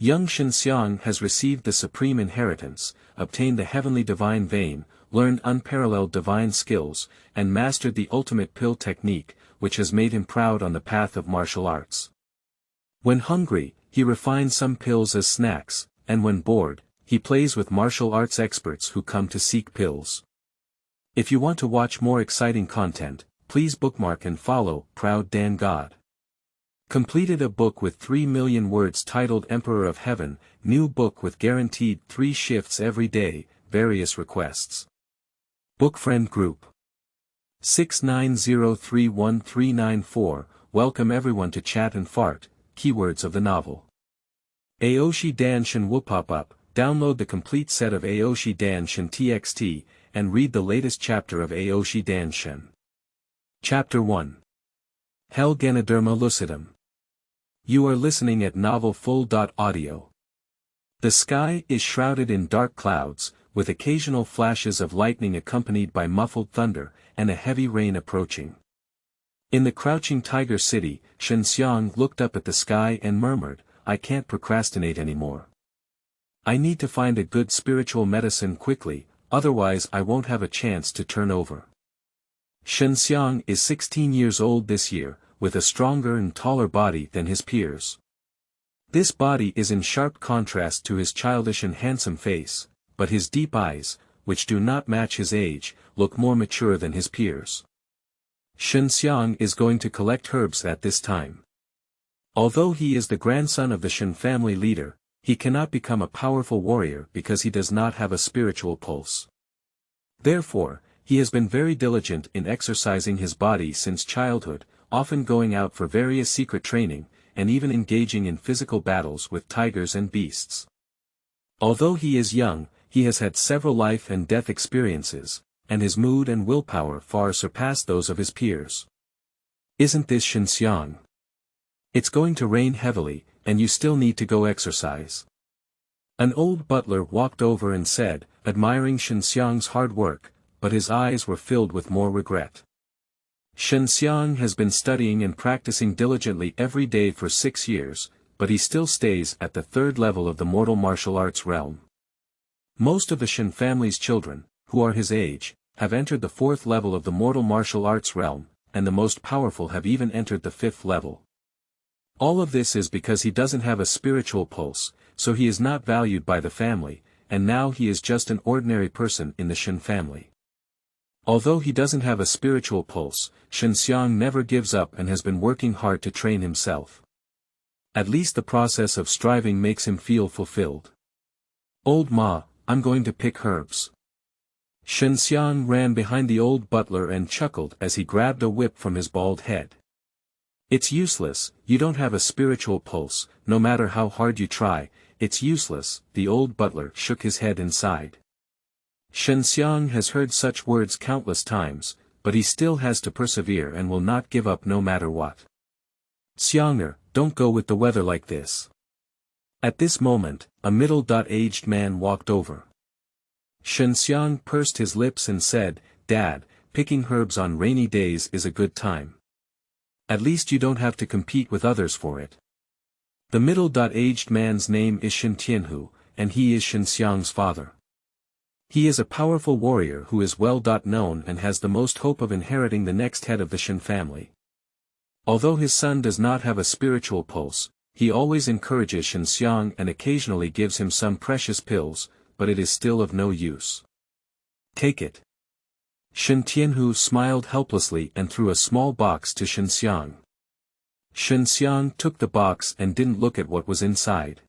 Young Xue has received the supreme inheritance, obtained the heavenly divine vein, learned unparalleled divine skills, and mastered the ultimate pill technique, which has made him proud on the path of martial arts. When hungry, he refines some pills as snacks, and when bored, he plays with martial arts experts who come to seek pills. If you want to watch more exciting content, please bookmark and follow Proud Dan God. Completed a book with 3 million words titled Emperor of Heaven, new book with guaranteed 3 shifts every day, various requests. Book friend group 690313994, welcome everyone to chat and fart, keywords of the novel. Aoshi Dancheng will pop up, download the complete set of Aoshi Dancheng TXT, and read the latest chapter of Aoshi Dancheng. Chapter 1. Hell Ganoderma lucidum. You are listening at Novel Full. Audio. The sky is shrouded in dark clouds, with occasional flashes of lightning accompanied by muffled thunder, and a heavy rain approaching. In the crouching tiger city, Xue Xianxian looked up at the sky and murmured, I can't procrastinate anymore. I need to find a good spiritual medicine quickly, otherwise I won't have a chance to turn over. Xue Xianxian is 16 years old this year, with a stronger and taller body than his peers. This body is in sharp contrast to his childish and handsome face, but his deep eyes, which do not match his age, look more mature than his peers. Xue Xianxian is going to collect herbs at this time. Although he is the grandson of the Shen family leader, he cannot become a powerful warrior because he does not have a spiritual pulse. Therefore, he has been very diligent in exercising his body since childhood, often going out for various secret training, and even engaging in physical battles with tigers and beasts. Although he is young, he has had several life and death experiences, and his mood and willpower far surpass those of his peers. Isn't this Xue Xianxian? It's going to rain heavily, and you still need to go exercise. An old butler walked over and said, admiring Xue Xianxian's hard work, but his eyes were filled with more regret. Xue Xianxian has been studying and practicing diligently every day for 6 years, but he still stays at the 3rd level of the mortal martial arts realm. Most of the Shen family's children, who are his age, have entered the 4th level of the mortal martial arts realm, and the most powerful have even entered the 5th level. All of this is because he doesn't have a spiritual pulse, so he is not valued by the family, and now he is just an ordinary person in the Shen family. Although he doesn't have a spiritual pulse, Xue Xianxian never gives up and has been working hard to train himself. At least the process of striving makes him feel fulfilled. Old Ma, I'm going to pick herbs. Xue Xianxian ran behind the old butler and chuckled as he grabbed a whip from his bald head. It's useless, you don't have a spiritual pulse, no matter how hard you try, it's useless, the old butler shook his head and sighed. Xue Xianxian has heard such words countless times, but he still has to persevere and will not give up no matter what. Xiang'er, don't go with the weather like this. At this moment, a middle-aged man walked over. Xue Xianxian pursed his lips and said, Dad, picking herbs on rainy days is a good time. At least you don't have to compete with others for it. The middle-aged man's name is Shen Tianhu, and he is Xue Xianxian's father. He is a powerful warrior who is well known and has the most hope of inheriting the next head of the Shen family. Although his son does not have a spiritual pulse, he always encourages Xue Xianxian and occasionally gives him some precious pills, but it is still of no use. Take it. Shen Tianhu smiled helplessly and threw a small box to Xue Xianxian. Xue Xianxian took the box and didn't look at what was inside.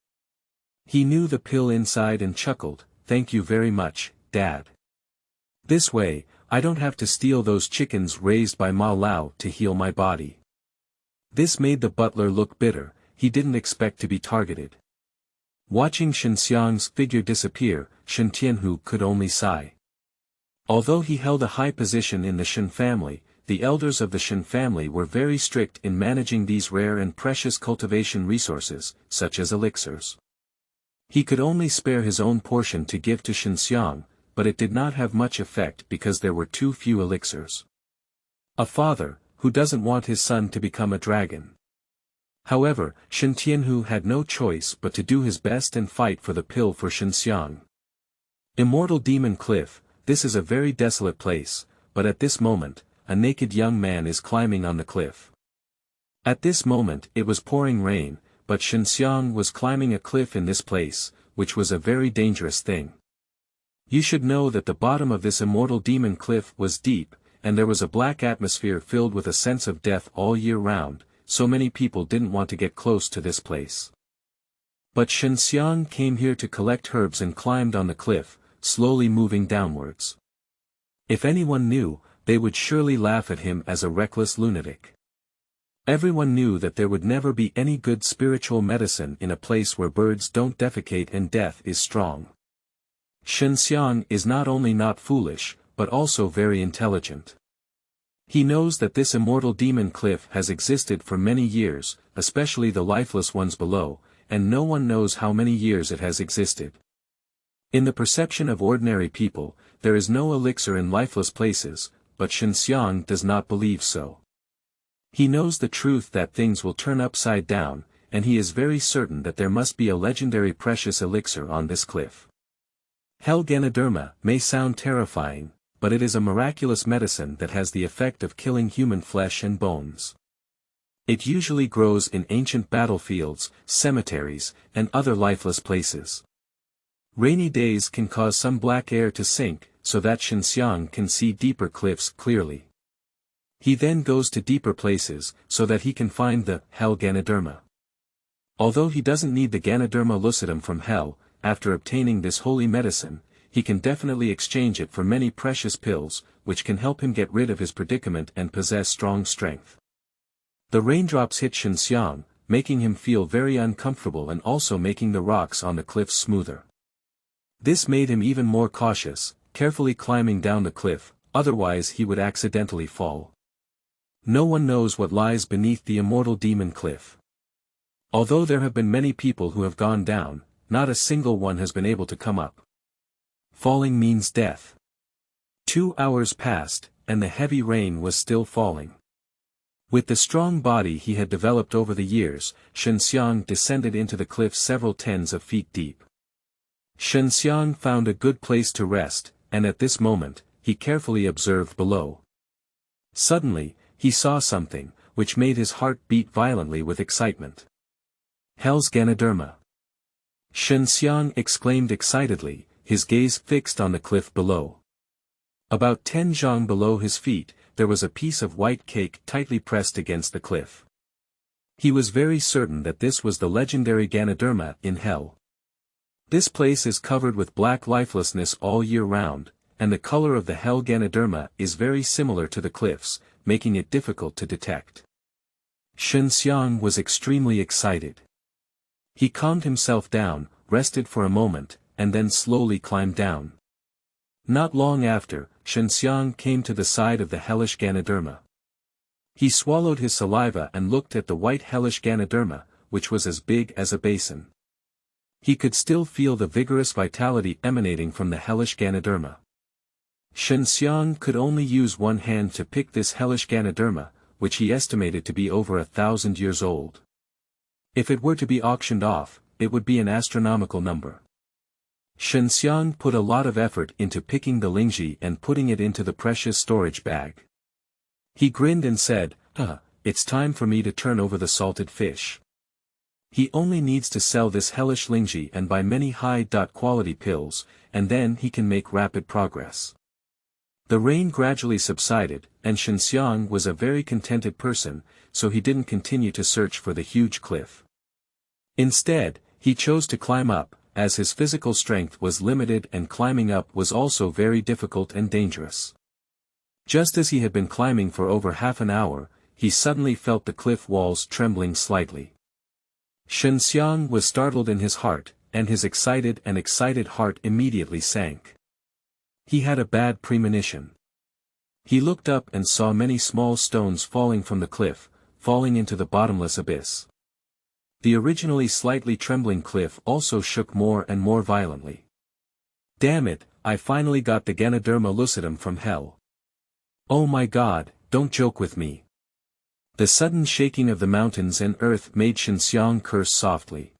He knew the pill inside and chuckled, Thank you very much, Dad. This way, I don't have to steal those chickens raised by Ma Lao to heal my body. This made the butler look bitter, he didn't expect to be targeted. Watching Xue Xianxian's figure disappear, Shen Tianhu could only sigh. Although he held a high position in the Shen family, the elders of the Shen family were very strict in managing these rare and precious cultivation resources, such as elixirs. He could only spare his own portion to give to Xue Xianxian, but it did not have much effect because there were too few elixirs. A father, who doesn't want his son to become a dragon. However, Shen Tianhu had no choice but to do his best and fight for the pill for Xue Xianxian. Immortal Demon Cliff, this is a very desolate place, but at this moment, a naked young man is climbing on the cliff. At this moment it was pouring rain, but Xue Xianxian was climbing a cliff in this place, which was a very dangerous thing. You should know that the bottom of this immortal demon cliff was deep, and there was a black atmosphere filled with a sense of death all year round, so many people didn't want to get close to this place. But Xue Xianxian came here to collect herbs and climbed on the cliff, slowly moving downwards. If anyone knew, they would surely laugh at him as a reckless lunatic. Everyone knew that there would never be any good spiritual medicine in a place where birds don't defecate and death is strong. Xue Xianxian is not only not foolish, but also very intelligent. He knows that this immortal demon cliff has existed for many years, especially the lifeless ones below, and no one knows how many years it has existed. In the perception of ordinary people, there is no elixir in lifeless places, but Xue Xianxian does not believe so. He knows the truth that things will turn upside down, and he is very certain that there must be a legendary precious elixir on this cliff. Hell Ganoderma may sound terrifying, but it is a miraculous medicine that has the effect of killing human flesh and bones. It usually grows in ancient battlefields, cemeteries, and other lifeless places. Rainy days can cause some black air to sink, so that Xue Xianxian can see deeper cliffs clearly. He then goes to deeper places, so that he can find the Hell Ganoderma. Although he doesn't need the Ganoderma lucidum from Hell, after obtaining this holy medicine, he can definitely exchange it for many precious pills, which can help him get rid of his predicament and possess strong strength. The raindrops hit Xue Xianxian, making him feel very uncomfortable and also making the rocks on the cliffs smoother. This made him even more cautious, carefully climbing down the cliff, otherwise he would accidentally fall. No one knows what lies beneath the immortal demon cliff. Although there have been many people who have gone down, not a single one has been able to come up. Falling means death. 2 hours passed, and the heavy rain was still falling. With the strong body he had developed over the years, Xue Xianxian descended into the cliff several tens of feet deep. Xue Xianxian found a good place to rest, and at this moment, he carefully observed below. Suddenly, he saw something, which made his heart beat violently with excitement. Hell's Ganoderma! Xue Xianxian exclaimed excitedly, his gaze fixed on the cliff below. About 10 zhang below his feet, there was a piece of white cake tightly pressed against the cliff. He was very certain that this was the legendary Ganoderma in Hell. This place is covered with black lifelessness all year round, and the color of the Hell Ganoderma is very similar to the cliffs, making it difficult to detect. Xue Xianxian was extremely excited. He calmed himself down, rested for a moment, and then slowly climbed down. Not long after, Xue Xianxian came to the side of the hellish Ganoderma. He swallowed his saliva and looked at the white hellish Ganoderma, which was as big as a basin. He could still feel the vigorous vitality emanating from the hellish Ganoderma. Xue Xianxian could only use one hand to pick this hellish Ganoderma, which he estimated to be over 1,000 years old. If it were to be auctioned off, it would be an astronomical number. Xue Xianxian put a lot of effort into picking the lingji and putting it into the precious storage bag. He grinned and said, it's time for me to turn over the salted fish. He only needs to sell this hellish lingji and buy many high-quality pills, and then he can make rapid progress. The rain gradually subsided, and Xue Xianxian was a very contented person, so he didn't continue to search for the huge cliff. Instead, he chose to climb up, as his physical strength was limited and climbing up was also very difficult and dangerous. Just as he had been climbing for over half an hour, he suddenly felt the cliff walls trembling slightly. Xue Xianxian was startled in his heart, and his excited heart immediately sank. He had a bad premonition. He looked up and saw many small stones falling from the cliff, falling into the bottomless abyss. The originally slightly trembling cliff also shook more and more violently. Damn it, I finally got the Ganoderma lucidum from Hell. Oh my god, don't joke with me. The sudden shaking of the mountains and earth made Xianxian curse softly.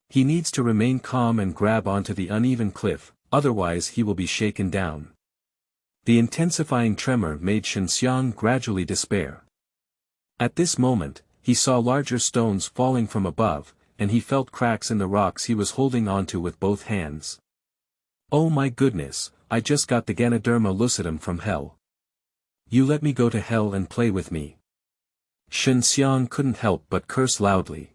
He needs to remain calm and grab onto the uneven cliff, otherwise he will be shaken down. The intensifying tremor made Xianxian gradually despair. At this moment, he saw larger stones falling from above, and he felt cracks in the rocks he was holding onto with both hands. Oh my goodness, I just got the Ganoderma lucidum from hell. You let me go to hell and play with me. Xianxian couldn't help but curse loudly.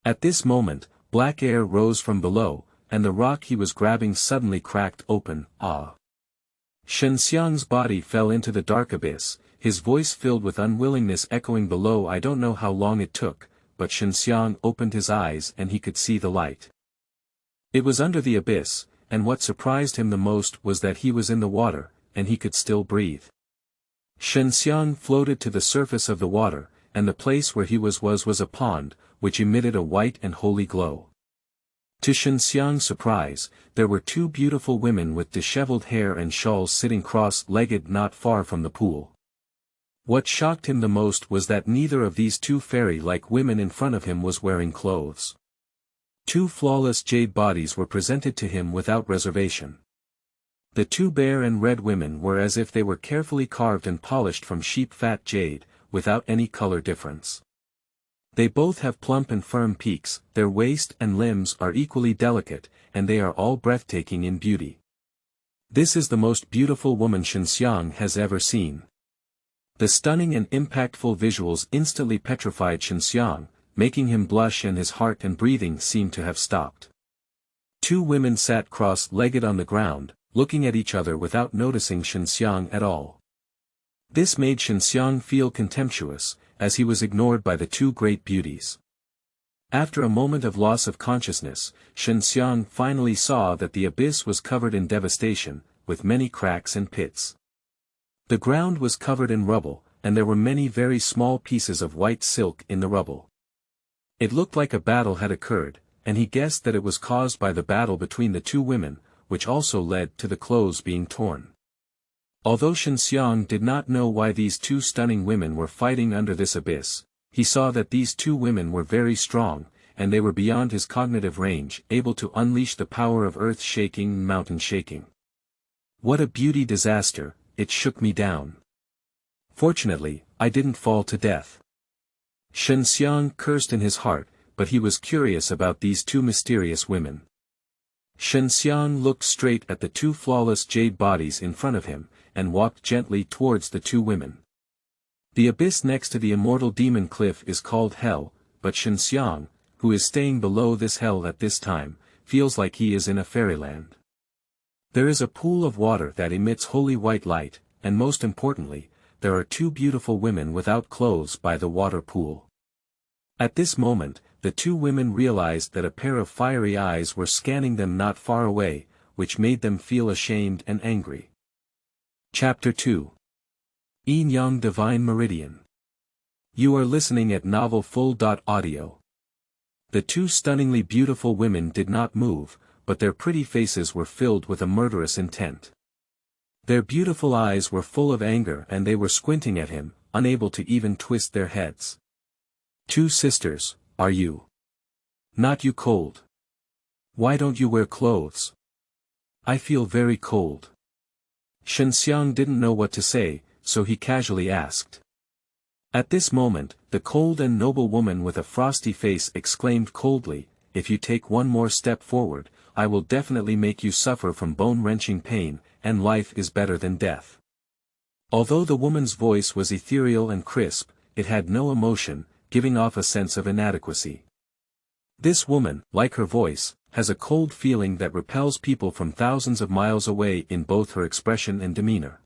At this moment, black air rose from below, and the rock he was grabbing suddenly cracked open. Ah! Xianxian's body fell into the dark abyss, his voice filled with unwillingness echoing below. I don't know how long it took, but Xianxian opened his eyes and he could see the light. It was under the abyss, and what surprised him the most was that he was in the water, and he could still breathe. Xianxian floated to the surface of the water, and the place where he was a pond, which emitted a white and holy glow. To Xianxian's surprise, there were two beautiful women with disheveled hair and shawls sitting cross-legged not far from the pool. What shocked him the most was that neither of these two fairy-like women in front of him was wearing clothes. Two flawless jade bodies were presented to him without reservation. The two bare and red women were as if they were carefully carved and polished from sheep-fat jade, without any color difference. They both have plump and firm peaks, their waist and limbs are equally delicate, and they are all breathtaking in beauty. This is the most beautiful woman Xianxian has ever seen. The stunning and impactful visuals instantly petrified Xianxian, making him blush, and his heart and breathing seemed to have stopped. Two women sat cross-legged on the ground, looking at each other without noticing Xianxian at all. This made Xianxian feel contemptuous, as he was ignored by the two great beauties. After a moment of loss of consciousness, Xianxian finally saw that the abyss was covered in devastation, with many cracks and pits. The ground was covered in rubble, and there were many very small pieces of white silk in the rubble. It looked like a battle had occurred, and he guessed that it was caused by the battle between the two women, which also led to the clothes being torn. Although Xianxian did not know why these two stunning women were fighting under this abyss, he saw that these two women were very strong, and they were beyond his cognitive range, able to unleash the power of earth-shaking and mountain-shaking. What a beauty disaster, it shook me down. Fortunately, I didn't fall to death. Xianxian cursed in his heart, but he was curious about these two mysterious women. Xianxian looked straight at the two flawless jade bodies in front of him, and walked gently towards the two women. The abyss next to the immortal demon cliff is called hell, but Xianxian, who is staying below this hell at this time, feels like he is in a fairyland. There is a pool of water that emits holy white light, and most importantly, there are two beautiful women without clothes by the water pool. At this moment, the two women realized that a pair of fiery eyes were scanning them not far away, which made them feel ashamed and angry. Chapter 2. Yin Yang Divine Meridian. You are listening at novelfull.audio. The two stunningly beautiful women did not move, but their pretty faces were filled with a murderous intent. Their beautiful eyes were full of anger, and they were squinting at him, unable to even twist their heads. Two sisters, are you not you cold? Why don't you wear clothes? I feel very cold. Xianxian didn't know what to say, so he casually asked. At this moment, the cold and noble woman with a frosty face exclaimed coldly, if you take one more step forward, I will definitely make you suffer from bone-wrenching pain, and life is better than death. Although the woman's voice was ethereal and crisp, it had no emotion, giving off a sense of inadequacy. This woman, like her voice, has a cold feeling that repels people from thousands of miles away in both her expression and demeanor.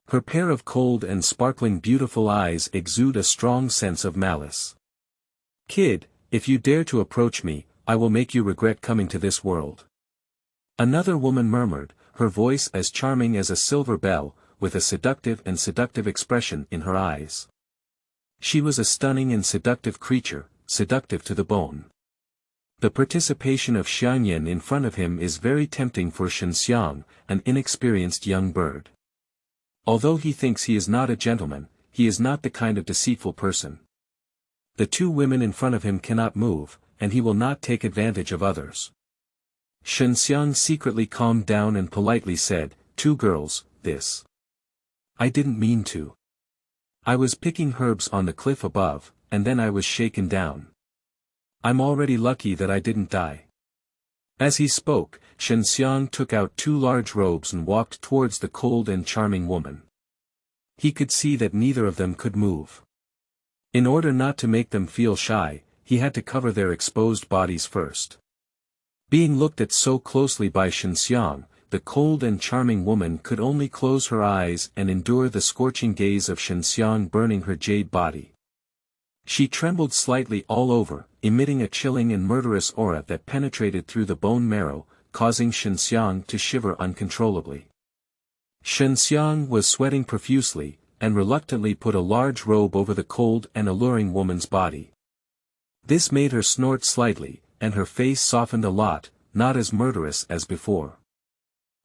Her pair of cold and sparkling beautiful eyes exude a strong sense of malice. Kid, if you dare to approach me, I will make you regret coming to this world. Another woman murmured, her voice as charming as a silver bell, with a seductive expression in her eyes. She was a stunning and seductive creature, seductive to the bone. The participation of Xianyan in front of him is very tempting for Xianxian, an inexperienced young bird. Although he thinks he is not a gentleman, he is not the kind of deceitful person. The two women in front of him cannot move, and he will not take advantage of others. Xue Xianxian secretly calmed down and politely said, "Two girls, this. I didn't mean to. I was picking herbs on the cliff above, and then I was shaken down. I'm already lucky that I didn't die." As he spoke, Xue Xianxian took out two large robes and walked towards the cold and charming woman. He could see that neither of them could move. In order not to make them feel shy, he had to cover their exposed bodies first. Being looked at so closely by Xue Xianxian, the cold and charming woman could only close her eyes and endure the scorching gaze of Xue Xianxian burning her jade body. She trembled slightly all over, emitting a chilling and murderous aura that penetrated through the bone marrow, causing Xue Xianxian to shiver uncontrollably. Xue Xianxian was sweating profusely, and reluctantly put a large robe over the cold and alluring woman's body. This made her snort slightly, and her face softened a lot, not as murderous as before.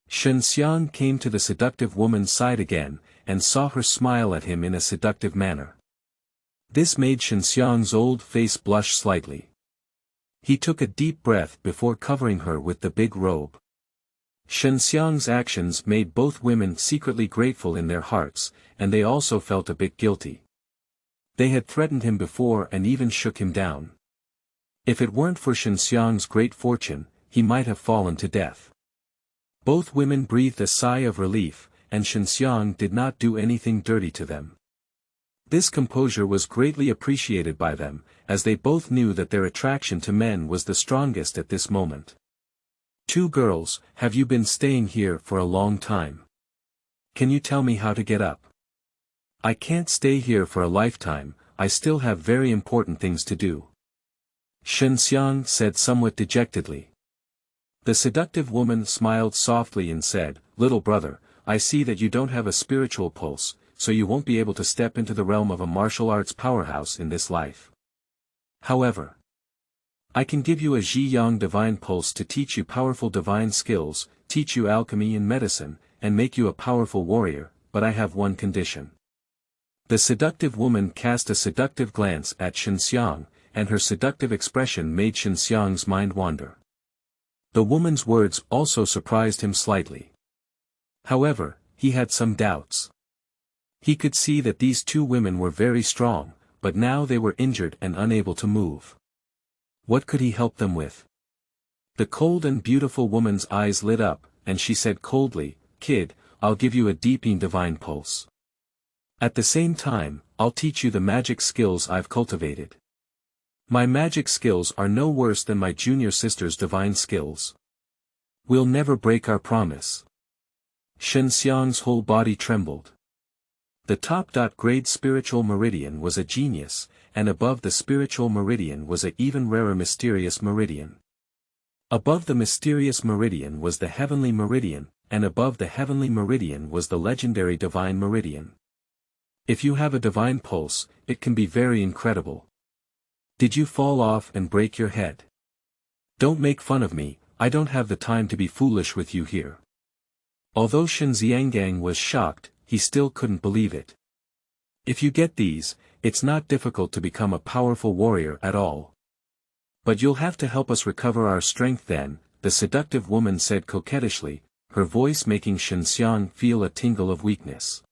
Xue Xianxian came to the seductive woman's side again, and saw her smile at him in a seductive manner. This made Xue Xianxian's old face blush slightly. He took a deep breath before covering her with the big robe. Xue Xianxian's actions made both women secretly grateful in their hearts, and they also felt a bit guilty. They had threatened him before and even shook him down. If it weren't for Xue Xianxian's great fortune, he might have fallen to death. Both women breathed a sigh of relief, and Xue Xianxian did not do anything dirty to them. This composure was greatly appreciated by them, as they both knew that their attraction to men was the strongest at this moment. "Two girls, have you been staying here for a long time? Can you tell me how to get up? I can't stay here for a lifetime, I still have very important things to do," Xue Xianxian said somewhat dejectedly. The seductive woman smiled softly and said, "Little brother, I see that you don't have a spiritual pulse, so you won't be able to step into the realm of a martial arts powerhouse in this life. However, I can give you a Zhiyang divine pulse to teach you powerful divine skills, teach you alchemy and medicine, and make you a powerful warrior, but I have one condition." The seductive woman cast a seductive glance at Xue Xianxian, and her seductive expression made Xue Xianxian's mind wander. The woman's words also surprised him slightly. However, he had some doubts. He could see that these two women were very strong, but now they were injured and unable to move. What could he help them with? The cold and beautiful woman's eyes lit up, and she said coldly, "Kid, I'll give you a deeping divine pulse. At the same time, I'll teach you the magic skills I've cultivated. My magic skills are no worse than my junior sister's divine skills. We'll never break our promise." Xue Xianxian's whole body trembled. The top-grade spiritual meridian was a genius, and above the spiritual meridian was an even rarer mysterious meridian. Above the mysterious meridian was the heavenly meridian, and above the heavenly meridian was the legendary divine meridian. If you have a divine pulse, it can be very incredible. Did you fall off and break your head? Don't make fun of me, I don't have the time to be foolish with you here. Although Xue Xianxian was shocked, he still couldn't believe it. If you get these, it's not difficult to become a powerful warrior at all. But you'll have to help us recover our strength then, the seductive woman said coquettishly, her voice making Xue Xianxian feel a tingle of weakness.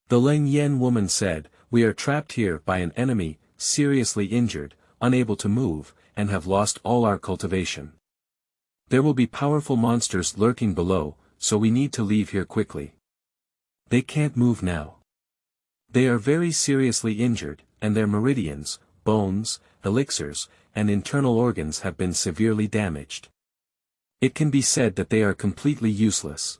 The Leng Yan woman said, "We are trapped here by an enemy, seriously injured, unable to move, and have lost all our cultivation. There will be powerful monsters lurking below, so we need to leave here quickly. They can't move now. They are very seriously injured, and their meridians, bones, elixirs, and internal organs have been severely damaged. It can be said that they are completely useless.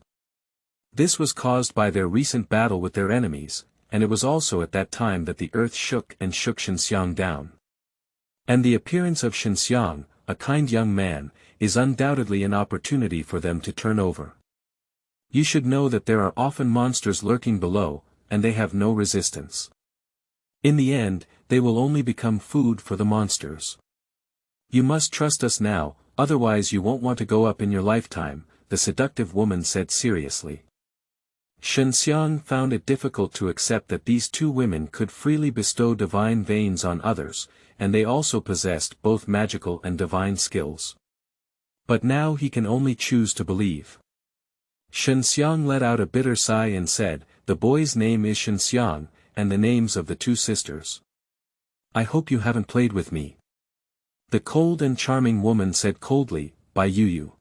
This was caused by their recent battle with their enemies, and it was also at that time that the earth shook and shook Xue Xianxian down. And the appearance of Xue Xianxian, a kind young man, is undoubtedly an opportunity for them to turn over. You should know that there are often monsters lurking below, and they have no resistance. In the end, they will only become food for the monsters. You must trust us now, otherwise you won't want to go up in your lifetime," the seductive woman said seriously. Xianxian found it difficult to accept that these two women could freely bestow divine veins on others, and they also possessed both magical and divine skills. But now he can only choose to believe. Xianxian let out a bitter sigh and said, "The boy's name is Xianxian, and the names of the two sisters. I hope you haven't played with me." The cold and charming woman said coldly, "By Yu.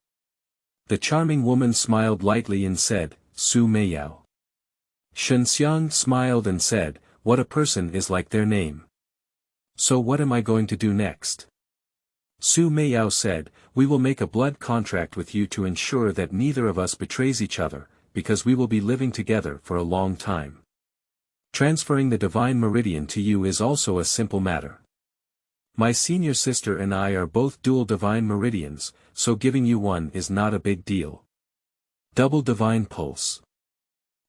The charming woman smiled lightly and said, "Su Meiyao." Xianxian smiled and said, "What a person is like their name. So what am I going to do next?" Su Meiyao said, "We will make a blood contract with you to ensure that neither of us betrays each other, because we will be living together for a long time. Transferring the divine meridian to you is also a simple matter. My senior sister and I are both dual divine meridians, so giving you one is not a big deal. Double divine pulse."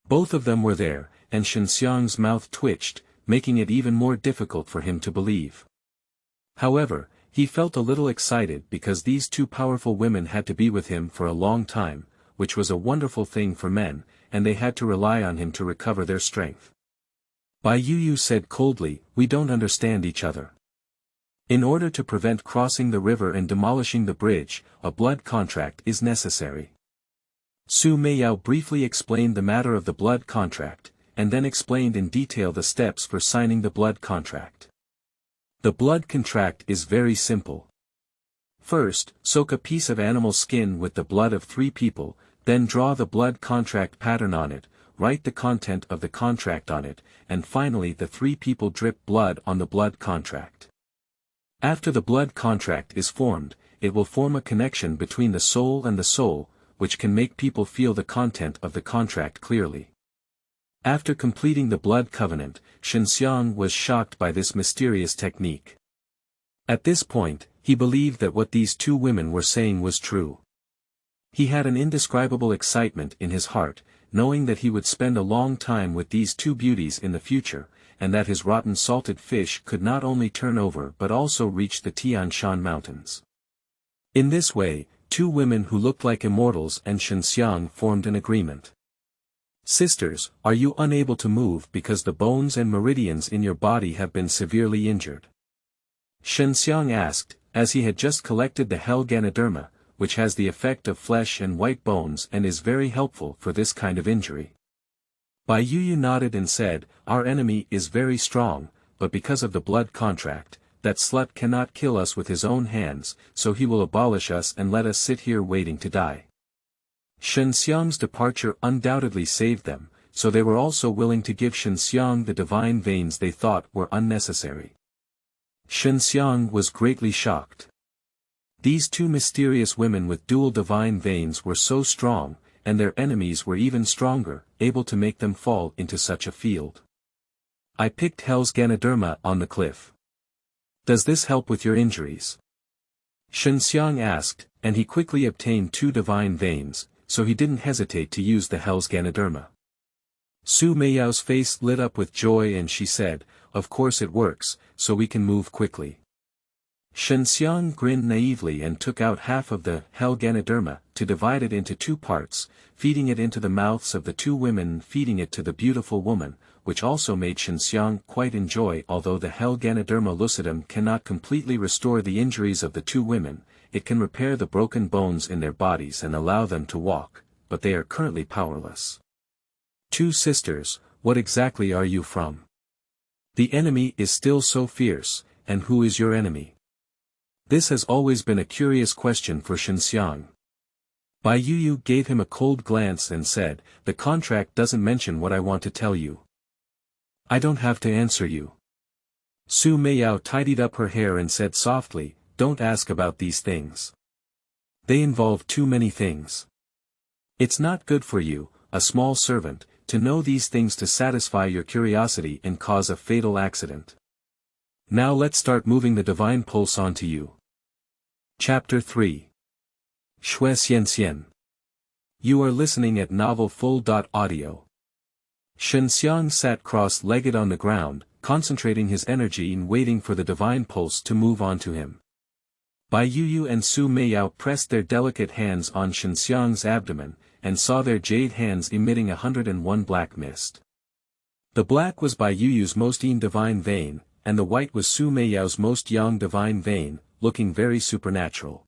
Both of them were there, and Xianxiang's mouth twitched, making it even more difficult for him to believe. However, he felt a little excited because these two powerful women had to be with him for a long time, which was a wonderful thing for men, and they had to rely on him to recover their strength. Bai Yu said coldly, "We don't understand each other. In order to prevent crossing the river and demolishing the bridge, a blood contract is necessary." Su Meiyao briefly explained the matter of the blood contract, and then explained in detail the steps for signing the blood contract. The blood contract is very simple. First, soak a piece of animal skin with the blood of 3 people, then draw the blood contract pattern on it, write the content of the contract on it, and finally the 3 people drip blood on the blood contract. After the blood contract is formed, it will form a connection between the soul and the soul, which can make people feel the content of the contract clearly. After completing the blood covenant, Xianxiang was shocked by this mysterious technique. At this point, he believed that what these two women were saying was true. He had an indescribable excitement in his heart, knowing that he would spend a long time with these two beauties in the future, and that his rotten salted fish could not only turn over but also reach the Tian Shan Mountains. In this way, two women who looked like immortals and Xianxiang formed an agreement. "Sisters, are you unable to move because the bones and meridians in your body have been severely injured?" Xianxiang asked, as he had just collected the hell Ganoderma, which has the effect of flesh and white bones and is very helpful for this kind of injury. Bai Yu nodded and said, "Our enemy is very strong, but because of the blood contract, that slut cannot kill us with his own hands, so he will abolish us and let us sit here waiting to die." Xianxiang's departure undoubtedly saved them, so they were also willing to give Xianxiang the divine veins they thought were unnecessary. Xianxiang was greatly shocked. These two mysterious women with dual divine veins were so strong, and their enemies were even stronger, able to make them fall into such a field. "I picked Hell's Ganoderma on the cliff. Does this help with your injuries?" Xianxiang asked, and he quickly obtained 2 divine veins, so he didn't hesitate to use the Hell's Ganoderma. Su Meiyao's face lit up with joy and she said, "Of course it works, so we can move quickly." Xianxiang grinned naively and took out half of the Hell Ganoderma to divide it into 2 parts, feeding it into the mouths of the 2 women and feeding it to the beautiful woman, which also made Xianxiang quite enjoy. Although the Hell Ganoderma lucidum cannot completely restore the injuries of the 2 women, it can repair the broken bones in their bodies and allow them to walk, but they are currently powerless. "2 sisters, what exactly are you from? The enemy is still so fierce, and who is your enemy?" This has always been a curious question for Xianxiang. Bai Yu gave him a cold glance and said, "The contract doesn't mention what I want to tell you. I don't have to answer you." Su Meiyao tidied up her hair and said softly, "Don't ask about these things. They involve too many things. It's not good for you, a small servant, to know these things to satisfy your curiosity and cause a fatal accident. Now let's start moving the divine pulse onto you." Chapter 3. Xue Xianxian. You are listening at novelfull.audio. Xianxiang sat cross-legged on the ground, concentrating his energy in waiting for the divine pulse to move onto him. Bai Yu and Su Meiyao pressed their delicate hands on Xianxiang's abdomen, and saw their jade hands emitting 101 black mist. The black was Bai Yu's most yin divine vein, and the white was Xue Meiyao's most yang divine vein, looking very supernatural.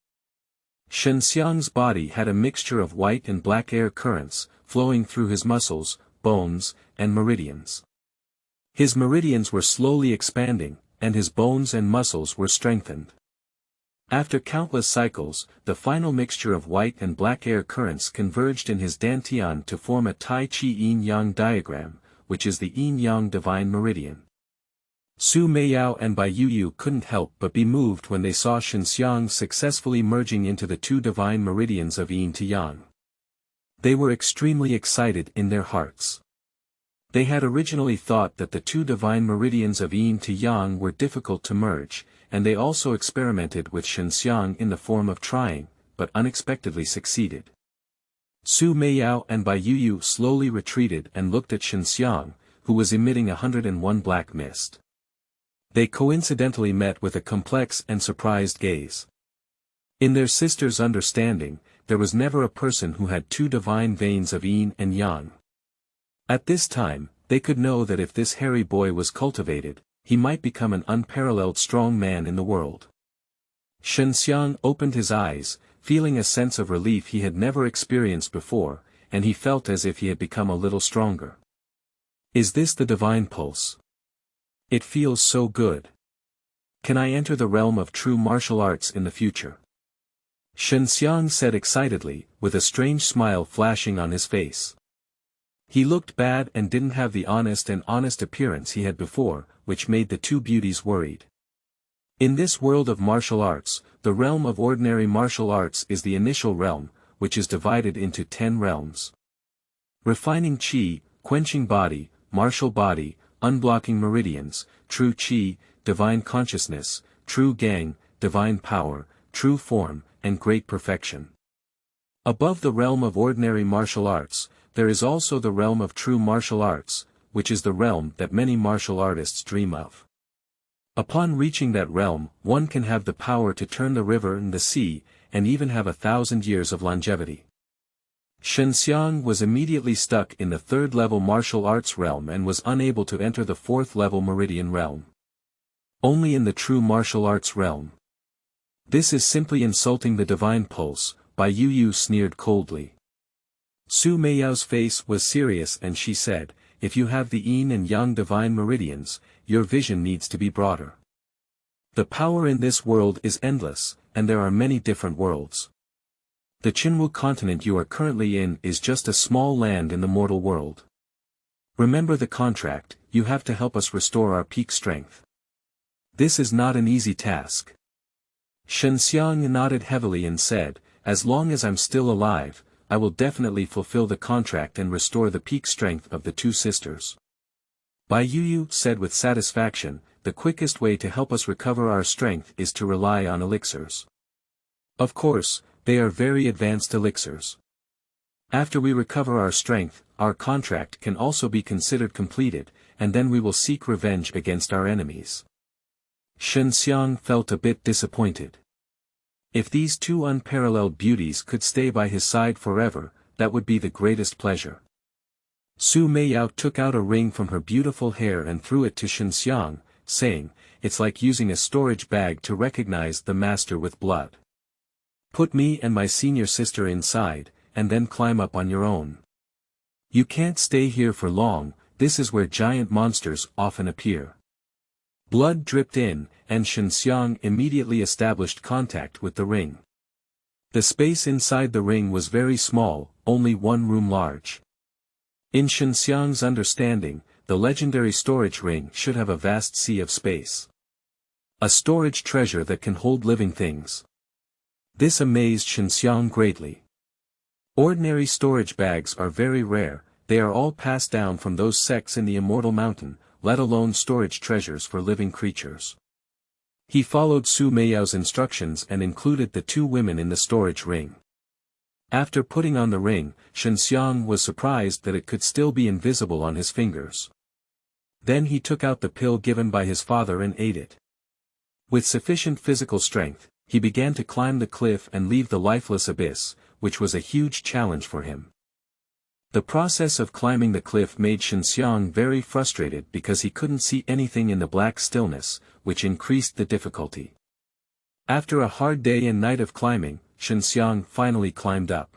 Xue Xianxian's body had a mixture of white and black air currents, flowing through his muscles, bones, and meridians. His meridians were slowly expanding, and his bones and muscles were strengthened. After countless cycles, the final mixture of white and black air currents converged in his dantian to form a Tai Chi yin-yang diagram, which is the yin-yang divine meridian. Xue Meiyao and Bai Yu couldn't help but be moved when they saw Xinxiang successfully merging into the two divine meridians of yin to yang. They were extremely excited in their hearts. They had originally thought that the two divine meridians of yin to yang were difficult to merge, and they also experimented with Xinxiang in the form of trying, but unexpectedly succeeded. Xue Meiyao and Bai Yu slowly retreated and looked at Xinxiang, who was emitting 101 black mist. They coincidentally met with a complex and surprised gaze. In their sister's understanding, there was never a person who had two divine veins of yin and yang. At this time, they could know that if this hairy boy was cultivated, he might become an unparalleled strong man in the world. Xinxiang opened his eyes, feeling a sense of relief he had never experienced before, and he felt as if he had become a little stronger. Is this the divine pulse? It feels so good. Can I enter the realm of true martial arts in the future? Xinxiang said excitedly, with a strange smile flashing on his face. He looked bad and didn't have the honest appearance he had before, which made the two beauties worried. In this world of martial arts, the realm of ordinary martial arts is the initial realm, which is divided into 10 realms. Refining Qi, quenching body, martial body, unblocking meridians, true Qi, divine consciousness, true Gang, divine power, true form, and great perfection. Above the realm of ordinary martial arts, there is also the realm of true martial arts, which is the realm that many martial artists dream of. Upon reaching that realm, one can have the power to turn the river and the sea, and even have 1,000 years of longevity. Xinxiang was immediately stuck in the third-level martial arts realm and was unable to enter the fourth-level meridian realm. Only in the true martial arts realm. This is simply insulting the divine pulse, Bai Yu sneered coldly. Xue Meiyao's face was serious and she said, if you have the yin and yang divine meridians, your vision needs to be broader. The power in this world is endless, and there are many different worlds. The Qinwu continent you are currently in is just a small land in the mortal world. Remember the contract, you have to help us restore our peak strength. This is not an easy task. Xinxiang nodded heavily and said, as long as I'm still alive, I will definitely fulfill the contract and restore the peak strength of the two sisters. Bai Yu said with satisfaction, the quickest way to help us recover our strength is to rely on elixirs. Of course, they are very advanced elixirs. After we recover our strength, our contract can also be considered completed, and then we will seek revenge against our enemies. Xinxiang felt a bit disappointed. If these two unparalleled beauties could stay by his side forever, that would be the greatest pleasure. Xue Meiyao took out a ring from her beautiful hair and threw it to Xinxiang, saying, it's like using a storage bag to recognize the master with blood. Put me and my senior sister inside, and then climb up on your own. You can't stay here for long, this is where giant monsters often appear. Blood dripped in, and Xinxiang immediately established contact with the ring. The space inside the ring was very small, only one room large. In Xinxiang's understanding, the legendary storage ring should have a vast sea of space. A storage treasure that can hold living things. This amazed Xinxiang greatly. Ordinary storage bags are very rare, they are all passed down from those sects in the Immortal Mountain, let alone storage treasures for living creatures. He followed Xue Meiyao's instructions and included the two women in the storage ring. After putting on the ring, Xinxiang was surprised that it could still be invisible on his fingers. Then he took out the pill given by his father and ate it. With sufficient physical strength, he began to climb the cliff and leave the lifeless abyss, which was a huge challenge for him. The process of climbing the cliff made Xianxian very frustrated because he couldn't see anything in the black stillness, which increased the difficulty. After a hard day and night of climbing, Xianxian finally climbed up.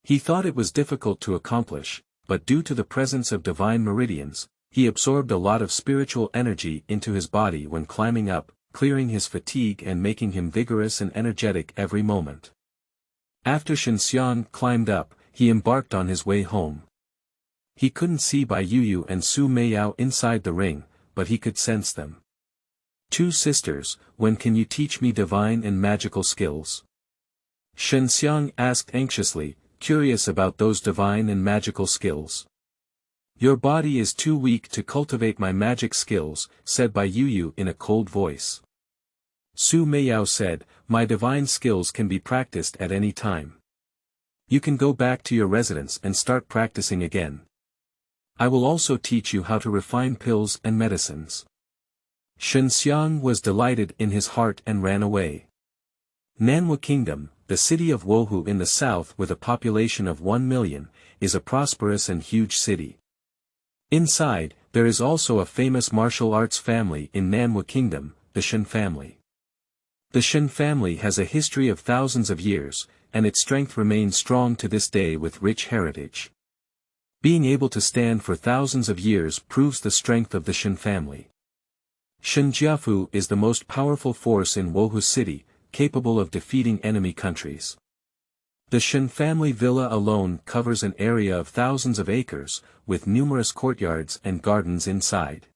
He thought it was difficult to accomplish, but due to the presence of divine meridians, he absorbed a lot of spiritual energy into his body when climbing up, clearing his fatigue and making him vigorous and energetic every moment. After Xianxian climbed up, he embarked on his way home. He couldn't see Bai Yuyu and Su Meiyao inside the ring, but he could sense them. "Two sisters, when can you teach me divine and magical skills?" Xianxian asked anxiously, curious about those divine and magical skills. "Your body is too weak to cultivate my magic skills," said Bai Yuyu in a cold voice. Su Meiyao said, "My divine skills can be practiced at any time. You can go back to your residence and start practicing again. I will also teach you how to refine pills and medicines." Xianxian was delighted in his heart and ran away. Nanhua Kingdom, the city of Wohu in the south with a population of 1 million, is a prosperous and huge city. Inside, there is also a famous martial arts family in Nanhua Kingdom, the Shen family. The Shen family has a history of thousands of years, and its strength remains strong to this day with rich heritage. Being able to stand for thousands of years proves the strength of the Shen family. Shen Jiafu is the most powerful force in Wohu City, capable of defeating enemy countries. The Shen family villa alone covers an area of thousands of acres, with numerous courtyards and gardens inside.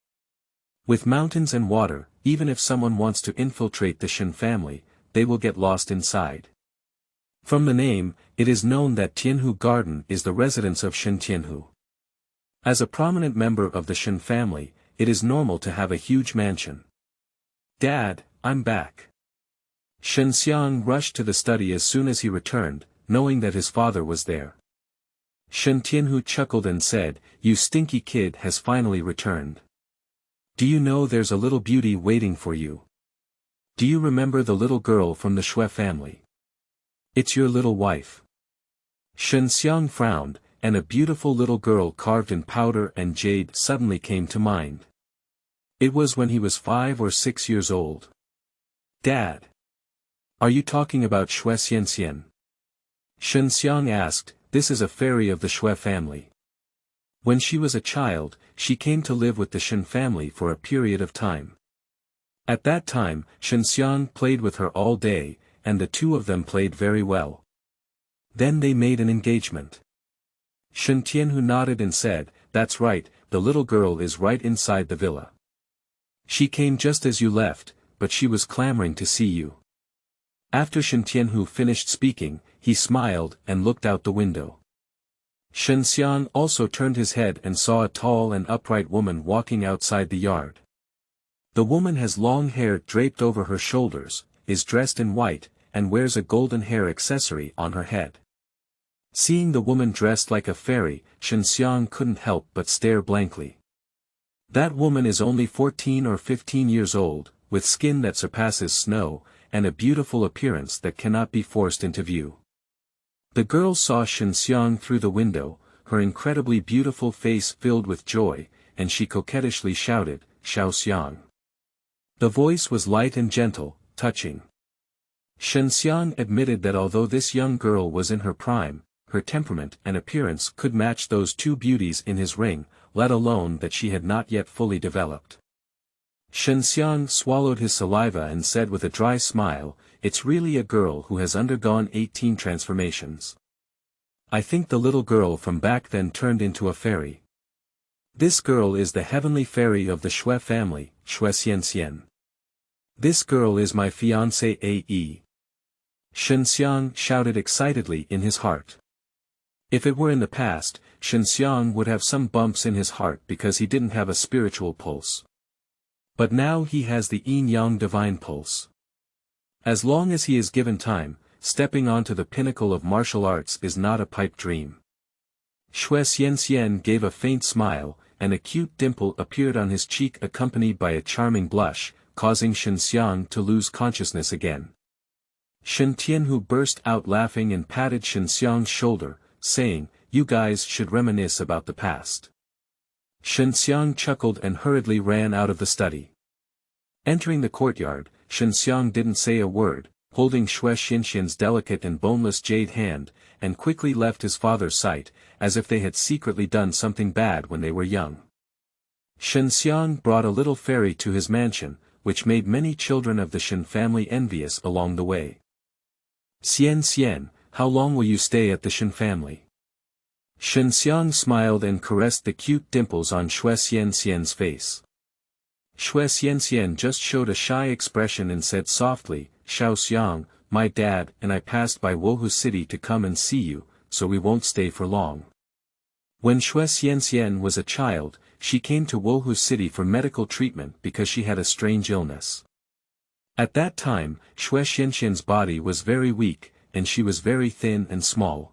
With mountains and water, even if someone wants to infiltrate the Shen family, they will get lost inside. From the name, it is known that Tianhu Garden is the residence of Shen Tianhu. As a prominent member of the Shen family, it is normal to have a huge mansion. "Dad, I'm back." Xianxian rushed to the study as soon as he returned, knowing that his father was there. Shen Tianhu chuckled and said, "You stinky kid has finally returned. Do you know there's a little beauty waiting for you? Do you remember the little girl from the Xue family? It's your little wife." Xianxian frowned, and a beautiful little girl carved in powder and jade suddenly came to mind. It was when he was 5 or 6 years old. "Dad. Are you talking about Xue Xianxian?" Xianxian asked. "This is a fairy of the Xue family. When she was a child, she came to live with the Shen family for a period of time. At that time, Xianxian played with her all day, and the two of them played very well. Then they made an engagement." Shen Tianhu nodded and said, "That's right, the little girl is right inside the villa. She came just as you left, but she was clamoring to see you." After Shen Tianhu finished speaking, he smiled and looked out the window. Xianxian also turned his head and saw a tall and upright woman walking outside the yard. The woman has long hair draped over her shoulders, is dressed in white, and wears a golden hair accessory on her head. Seeing the woman dressed like a fairy, Xianxian couldn't help but stare blankly. That woman is only 14 or 15 years old, with skin that surpasses snow, and a beautiful appearance that cannot be forced into view. The girl saw Xianxian through the window, her incredibly beautiful face filled with joy, and she coquettishly shouted, "Xiaoxiang." The voice was light and gentle, touching. Xianxian admitted that although this young girl was in her prime, her temperament and appearance could match those two beauties in his ring, let alone that she had not yet fully developed. Xianxian swallowed his saliva and said with a dry smile, "It's really a girl who has undergone 18 transformations. I think the little girl from back then turned into a fairy. This girl is the heavenly fairy of the Xue family, Xue Xianxian. This girl is my fiancée A.E." Xianxian shouted excitedly in his heart. If it were in the past, Xianxian would have some bumps in his heart because he didn't have a spiritual pulse. But now he has the yin-yang divine pulse. As long as he is given time, stepping onto the pinnacle of martial arts is not a pipe dream. Xue Xianxian gave a faint smile, and a cute dimple appeared on his cheek accompanied by a charming blush, causing Xianxian to lose consciousness again. Shen Tianhu burst out laughing and patted Xianxian's shoulder, saying, you guys should reminisce about the past. Xue Xianxian chuckled and hurriedly ran out of the study. Entering the courtyard, Xue Xianxian didn't say a word, holding Xue Xianxian's delicate and boneless jade hand, and quickly left his father's sight, as if they had secretly done something bad when they were young. Xue Xianxian brought a little fairy to his mansion, which made many children of the Shen family envious along the way. Xianxian, how long will you stay at the Shen family? Xue Xianxian smiled and caressed the cute dimples on Xue Xianxian's face. Xue Xianxian just showed a shy expression and said softly, Xiao Xiang, my dad and I passed by Wohu City to come and see you, so we won't stay for long. When Xue Xianxian was a child, she came to Wohu City for medical treatment because she had a strange illness. At that time, Xue Xianxian's body was very weak, and she was very thin and small.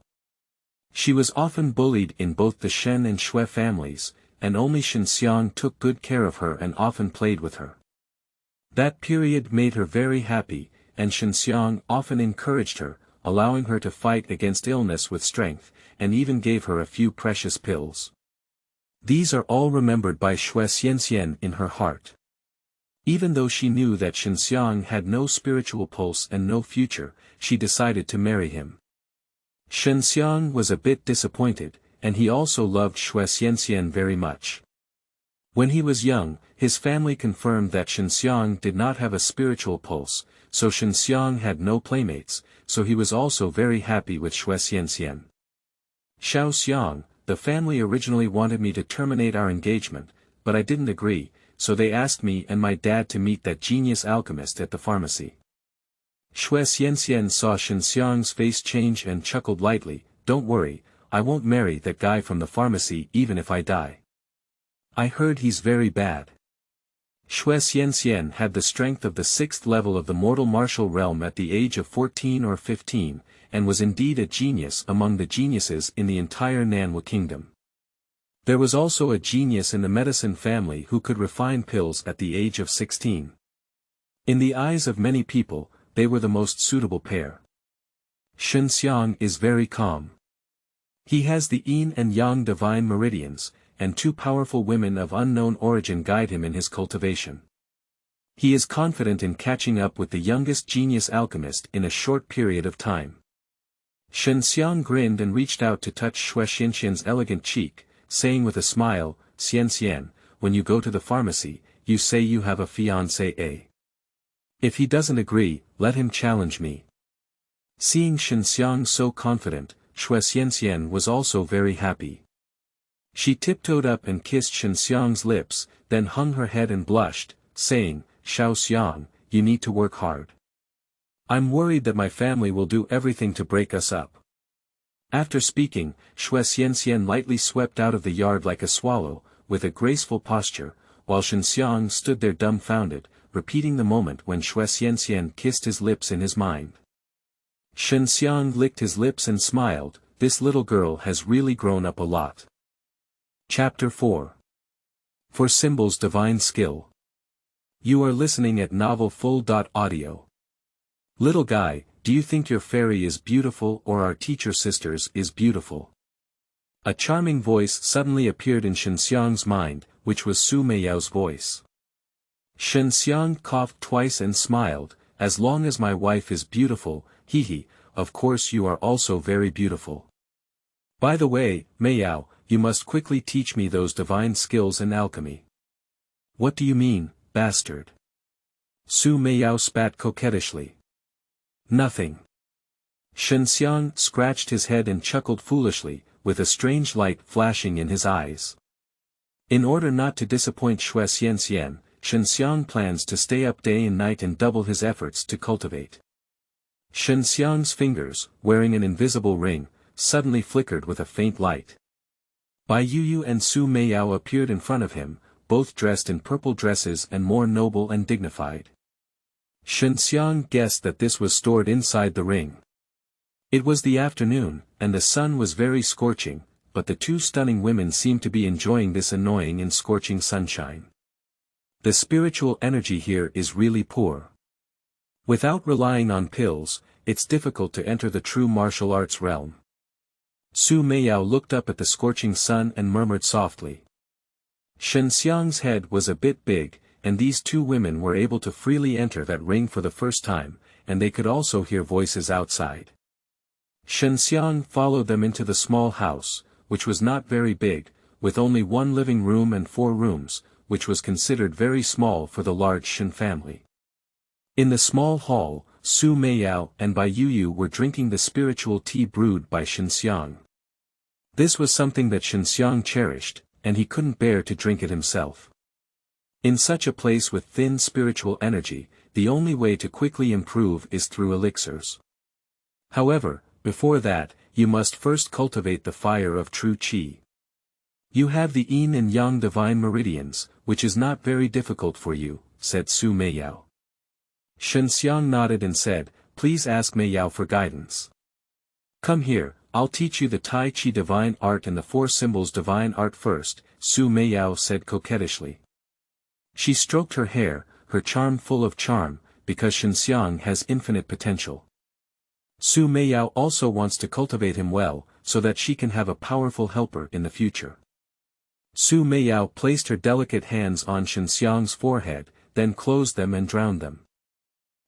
She was often bullied in both the Shen and Xue families, and only Xue Xianxian took good care of her and often played with her. That period made her very happy, and Xue Xianxian often encouraged her, allowing her to fight against illness with strength, and even gave her a few precious pills. These are all remembered by Xue Xianxian in her heart. Even though she knew that Xue Xianxian had no spiritual pulse and no future, she decided to marry him. Xue Xianxian was a bit disappointed, and he also loved Xue Xianxian very much. When he was young, his family confirmed that Xue Xianxian did not have a spiritual pulse, so Xue Xianxian had no playmates, so he was also very happy with Xue Xianxian. Xiao Xiang, the family originally wanted me to terminate our engagement, but I didn't agree, so they asked me and my dad to meet that genius alchemist at the pharmacy. Xue Xianxian saw Xue Xiang's face change and chuckled lightly, don't worry, I won't marry that guy from the pharmacy even if I die. I heard he's very bad. Xue Xianxian had the strength of the 6th level of the mortal martial realm at the age of 14 or 15, and was indeed a genius among the geniuses in the entire Nanhua kingdom. There was also a genius in the medicine family who could refine pills at the age of 16. In the eyes of many people, they were the most suitable pair. Xue Xianxian is very calm. He has the yin and yang divine meridians, and 2 powerful women of unknown origin guide him in his cultivation. He is confident in catching up with the youngest genius alchemist in a short period of time. Xue Xianxian grinned and reached out to touch Xue Xianxian's elegant cheek, saying with a smile, Xianxian, when you go to the pharmacy, you say you have a fiancé, eh? If he doesn't agree, let him challenge me. Seeing Xue Xianxian so confident, Xue Xianxian was also very happy. She tiptoed up and kissed Xue Xianxian's lips, then hung her head and blushed, saying, Xiao Xiang, you need to work hard. I'm worried that my family will do everything to break us up. After speaking, Xue Xianxian lightly swept out of the yard like a swallow, with a graceful posture, while Xue Xianxian stood there dumbfounded, repeating the moment when Xue Xianxian kissed his lips in his mind. Xue Xianxian licked his lips and smiled, this little girl has really grown up a lot. Chapter 4. For Symbols Divine Skill. You are listening at novelfull.audio. Little guy, do you think your fairy is beautiful or our teacher sister's is beautiful? A charming voice suddenly appeared in Xue Xianxian's mind, which was Su Meiyao's voice. Xue Xianxian coughed twice and smiled, as long as my wife is beautiful, hee, of course you are also very beautiful. By the way, Meiyao, you must quickly teach me those divine skills in alchemy. What do you mean, bastard? Su Meiyao spat coquettishly. Nothing. Xue Xianxian scratched his head and chuckled foolishly, with a strange light flashing in his eyes. In order not to disappoint Xue Xianxian, Xue Xianxian plans to stay up day and night and double his efforts to cultivate. Xue Xianxian's fingers, wearing an invisible ring, suddenly flickered with a faint light. Bai Yuyu and Su Meiyao appeared in front of him, both dressed in purple dresses and more noble and dignified. Xue Xianxian guessed that this was stored inside the ring. It was the afternoon, and the sun was very scorching, but the 2 stunning women seemed to be enjoying this annoying and scorching sunshine. The spiritual energy here is really poor. Without relying on pills, it's difficult to enter the true martial arts realm. Xue Meiyao looked up at the scorching sun and murmured softly. Xianxiang's head was a bit big, and these two women were able to freely enter that ring for the first time, and they could also hear voices outside. Xianxiang followed them into the small house, which was not very big, with only one living room and 4 rooms, which was considered very small for the large Shen family. In the small hall, Xue Meiyao and Bai Yuyu were drinking the spiritual tea brewed by Xianxiang. This was something that Xianxiang cherished, and he couldn't bear to drink it himself. In such a place with thin spiritual energy, the only way to quickly improve is through elixirs. However, before that, you must first cultivate the fire of true qi. You have the yin and yang divine meridians, which is not very difficult for you, said Xue Meiyao. Xianxiang nodded and said, please ask Meiyao for guidance. Come here, I'll teach you the Tai Chi divine art and the 4 symbols divine art first, Xue Meiyao said coquettishly. She stroked her hair, her charm full of charm, because Xianxiang has infinite potential. Xue Meiyao also wants to cultivate him well, so that she can have a powerful helper in the future. Xue Meiyao placed her delicate hands on Xianxiang's forehead, then closed them and drowned them.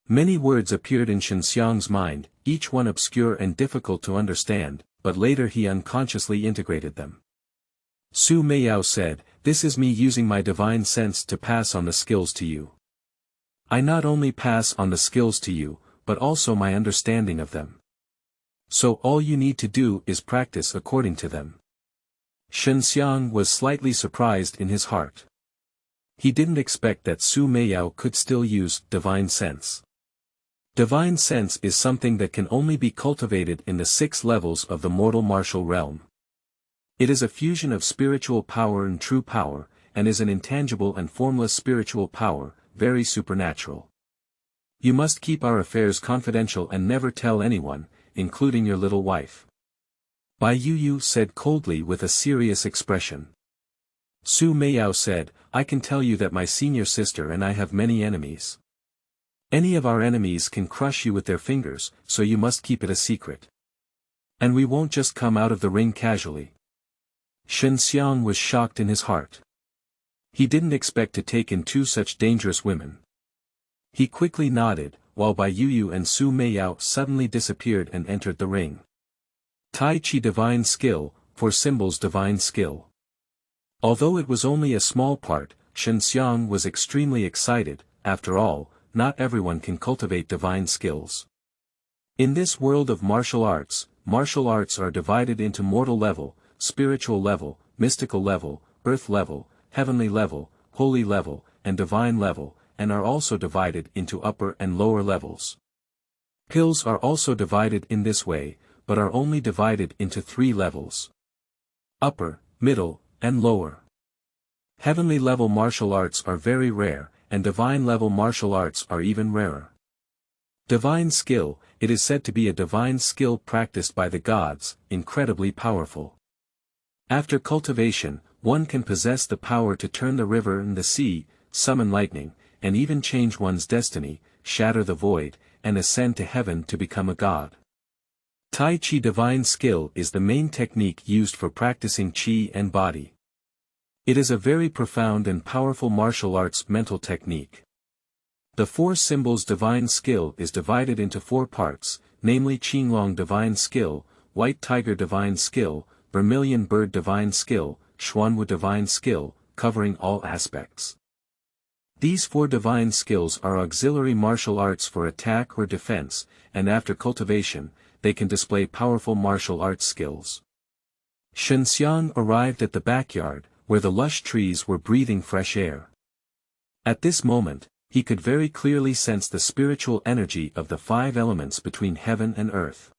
Many words appeared in Xianxiang's mind, each one obscure and difficult to understand, but later he unconsciously integrated them. Xue Meiyao said, this is me using my divine sense to pass on the skills to you. I not only pass on the skills to you, but also my understanding of them. So all you need to do is practice according to them. Xianxiang was slightly surprised in his heart. He didn't expect that Xue Meiyao could still use divine sense. Divine sense is something that can only be cultivated in the 6 levels of the mortal martial realm. It is a fusion of spiritual power and true power, and is an intangible and formless spiritual power, very supernatural. You must keep our affairs confidential and never tell anyone, including your little wife. Bai Yuyu said coldly with a serious expression. Xue Meiyao said, I can tell you that my senior sister and I have many enemies. Any of our enemies can crush you with their fingers, so you must keep it a secret. And we won't just come out of the ring casually. Xianxiang was shocked in his heart. He didn't expect to take in 2 such dangerous women. He quickly nodded, while Bai Yuyu and Xue Meiyao suddenly disappeared and entered the ring. Tai Chi divine skill, 4 symbols divine skill. Although it was only a small part, Xianxiang was extremely excited. After all, not everyone can cultivate divine skills. In this world of martial arts are divided into mortal level, spiritual level, mystical level, earth level, heavenly level, holy level, and divine level, and are also divided into upper and lower levels. Pills are also divided in this way, but are only divided into 3 levels. Upper, middle, and lower. Heavenly level martial arts are very rare, and divine level martial arts are even rarer. Divine skill, it is said to be a divine skill practiced by the gods, incredibly powerful. After cultivation, one can possess the power to turn the river and the sea, summon lightning, and even change one's destiny, shatter the void, and ascend to heaven to become a god. Tai Chi divine skill is the main technique used for practicing Qi and body. It is a very profound and powerful martial arts mental technique. The 4 symbols divine skill is divided into 4 parts, namely Qinglong divine skill, White Tiger divine skill, Vermilion Bird divine skill, Xuanwu divine skill, covering all aspects. These 4 divine skills are auxiliary martial arts for attack or defense, and after cultivation, they can display powerful martial arts skills. Xianxiang arrived at the backyard, where the lush trees were breathing fresh air. At this moment, he could very clearly sense the spiritual energy of the 5 elements between heaven and earth.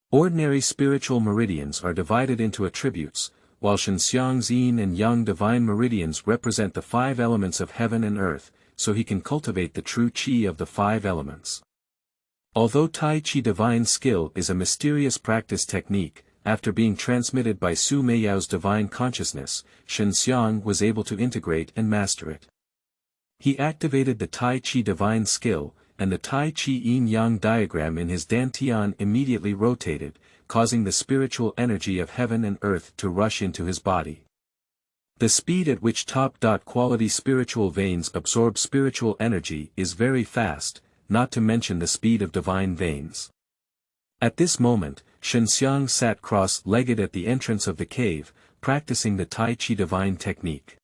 Ordinary spiritual meridians are divided into attributes, while Xianxiang's yin and yang divine meridians represent the 5 elements of heaven and earth, so he can cultivate the true qi of the 5 elements. Although Tai Chi divine skill is a mysterious practice technique, after being transmitted by Xue Meiyao's divine consciousness, Xianxiang was able to integrate and master it. He activated the Tai Chi divine skill, and the Tai Chi yin-yang diagram in his dantian immediately rotated, causing the spiritual energy of heaven and earth to rush into his body. The speed at which top-quality spiritual veins absorb spiritual energy is very fast, not to mention the speed of divine veins. At this moment, Xue Xianxian sat cross-legged at the entrance of the cave, practicing the Tai Chi divine technique.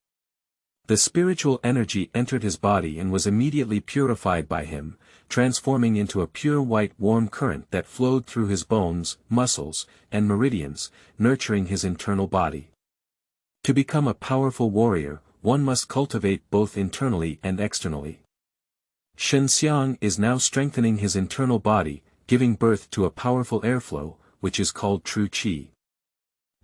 The spiritual energy entered his body and was immediately purified by him, transforming into a pure white warm current that flowed through his bones, muscles, and meridians, nurturing his internal body. To become a powerful warrior, one must cultivate both internally and externally. Xue Xianxian is now strengthening his internal body, giving birth to a powerful airflow, which is called true qi.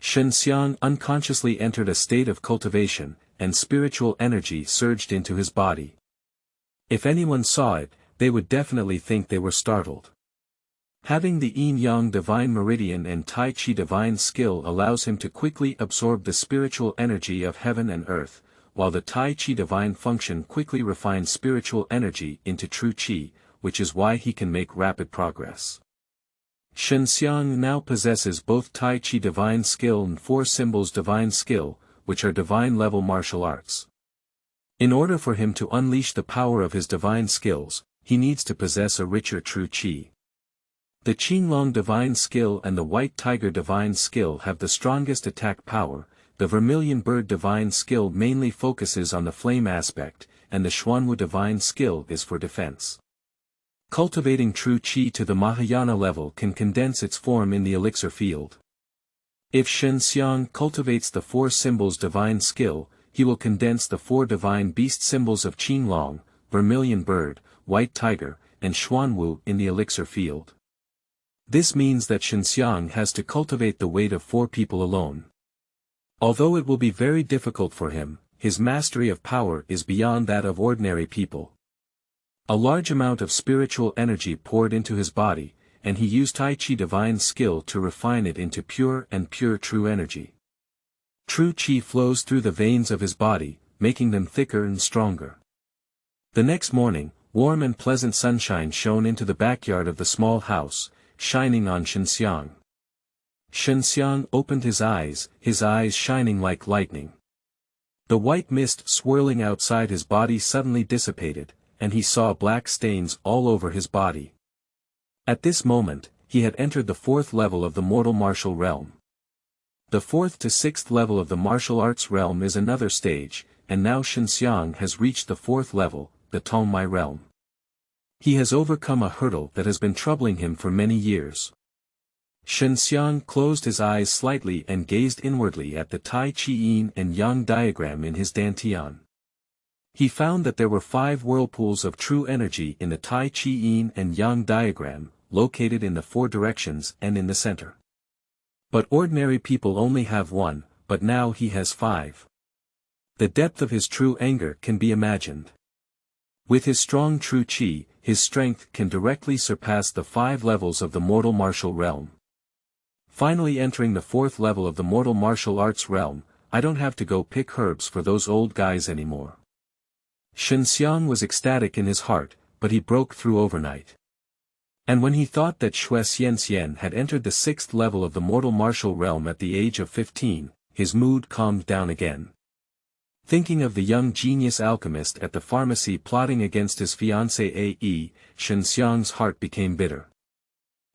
Xue Xianxian unconsciously entered a state of cultivation, and spiritual energy surged into his body. If anyone saw it, they would definitely think they were startled. Having the yin-yang divine meridian and Tai Chi divine skill allows him to quickly absorb the spiritual energy of heaven and earth, while the Tai Chi divine function quickly refines spiritual energy into true Qi, which is why he can make rapid progress. Xue Xianxian now possesses both Tai Chi divine skill and Four Symbols divine skill, which are divine-level martial arts. In order for him to unleash the power of his divine skills, he needs to possess a richer true Qi. The Qinglong divine skill and the White Tiger divine skill have the strongest attack power, the Vermilion Bird divine skill mainly focuses on the flame aspect, and the Xuanwu divine skill is for defense. Cultivating true Qi to the Mahayana level can condense its form in the elixir field. If Xue Xianxian cultivates the Four Symbols divine skill, he will condense the four divine beast symbols of Qinglong, Vermilion Bird, White Tiger, and Xuanwu in the elixir field. This means that Xue Xianxian has to cultivate the weight of four people alone. Although it will be very difficult for him, his mastery of power is beyond that of ordinary people. A large amount of spiritual energy poured into his body, and he used Tai Chi divine skill to refine it into pure true energy. True Qi flows through the veins of his body, making them thicker and stronger. The next morning, warm and pleasant sunshine shone into the backyard of the small house, shining on Xue Xianxian. Xue Xianxian opened his eyes shining like lightning. The white mist swirling outside his body suddenly dissipated, and he saw black stains all over his body. At this moment, he had entered the fourth level of the mortal martial realm. The fourth to sixth level of the martial arts realm is another stage, and now Xue Xianxian has reached the fourth level, the Tongmai realm. He has overcome a hurdle that has been troubling him for many years. Xue Xianxian closed his eyes slightly and gazed inwardly at the Tai Chi Yin and Yang diagram in his dantian. He found that there were 5 whirlpools of true energy in the Tai Chi Yin and Yang diagram, located in the 4 directions and in the center. But ordinary people only have 1, but now he has 5. The depth of his true anger can be imagined. With his strong true Qi, his strength can directly surpass the 5 levels of the mortal martial realm. Finally entering the 4th level of the mortal martial arts realm, I don't have to go pick herbs for those old guys anymore. Xue Xianxian was ecstatic in his heart, but he broke through overnight. And when he thought that Xue Xianxian had entered the 6th level of the mortal martial realm at the age of 15, his mood calmed down again. Thinking of the young genius alchemist at the pharmacy plotting against his fiancée A.E., Xue Xianxian's heart became bitter.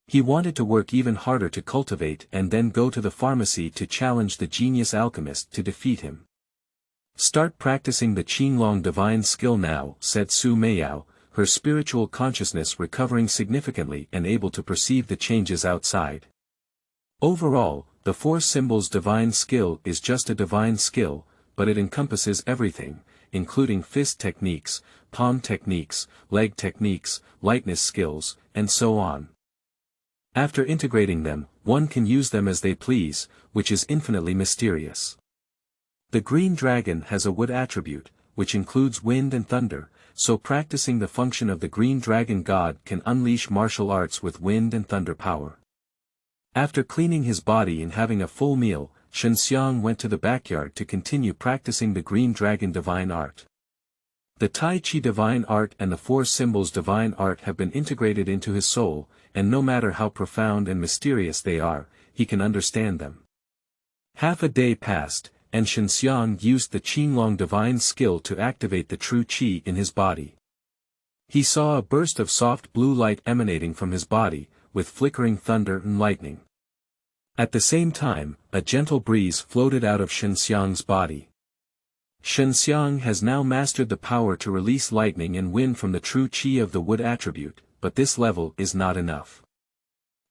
He wanted to work even harder to cultivate and then go to the pharmacy to challenge the genius alchemist to defeat him. Start practicing the Qinglong divine skill now, said Su Meiyao, her spiritual consciousness recovering significantly and able to perceive the changes outside. Overall, the Four Symbols divine skill is just a divine skill, but it encompasses everything, including fist techniques, palm techniques, leg techniques, lightness skills, and so on. After integrating them, one can use them as they please, which is infinitely mysterious. The green dragon has a wood attribute, which includes wind and thunder, so practicing the function of the green dragon god can unleash martial arts with wind and thunder power. After cleaning his body and having a full meal, Xue Xianxian went to the backyard to continue practicing the green dragon divine art. The Tai Chi divine art and the four symbols divine art have been integrated into his soul, and no matter how profound and mysterious they are, he can understand them. Half a day passed, and Xue Xianxian used the Qinglong divine skill to activate the true Qi in his body. He saw a burst of soft blue light emanating from his body, with flickering thunder and lightning. At the same time, a gentle breeze floated out of Xue Xianxian's body. Xue Xianxian has now mastered the power to release lightning and wind from the true Qi of the wood attribute, but this level is not enough.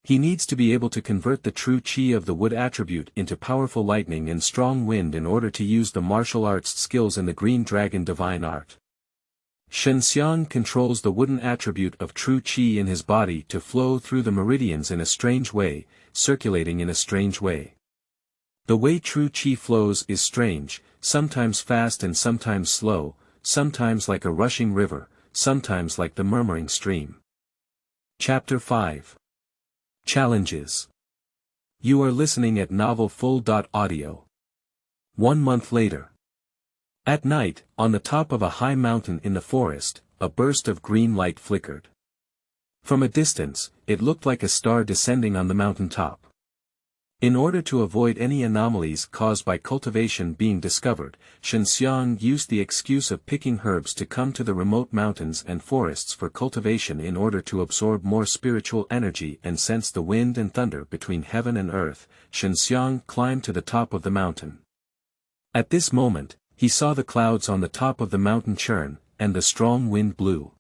He needs to be able to convert the true Qi of the wood attribute into powerful lightning and strong wind in order to use the martial arts skills in the Green Dragon divine art. Xue Xianxian controls the wooden attribute of true Qi in his body to flow through the meridians in a strange way, circulating in a strange way. The way true Qi flows is strange, sometimes fast and sometimes slow, sometimes like a rushing river, sometimes like the murmuring stream. Chapter 5. Challenges. You are listening at Novel Full.audio. 1 month later. At night, on the top of a high mountain in the forest, a burst of green light flickered. From a distance, it looked like a star descending on the mountain top. In order to avoid any anomalies caused by cultivation being discovered, Xue Xianxian used the excuse of picking herbs to come to the remote mountains and forests for cultivation in order to absorb more spiritual energy and sense the wind and thunder between heaven and earth. Xue Xianxian climbed to the top of the mountain. At this moment, he saw the clouds on the top of the mountain churn, and the strong wind blew.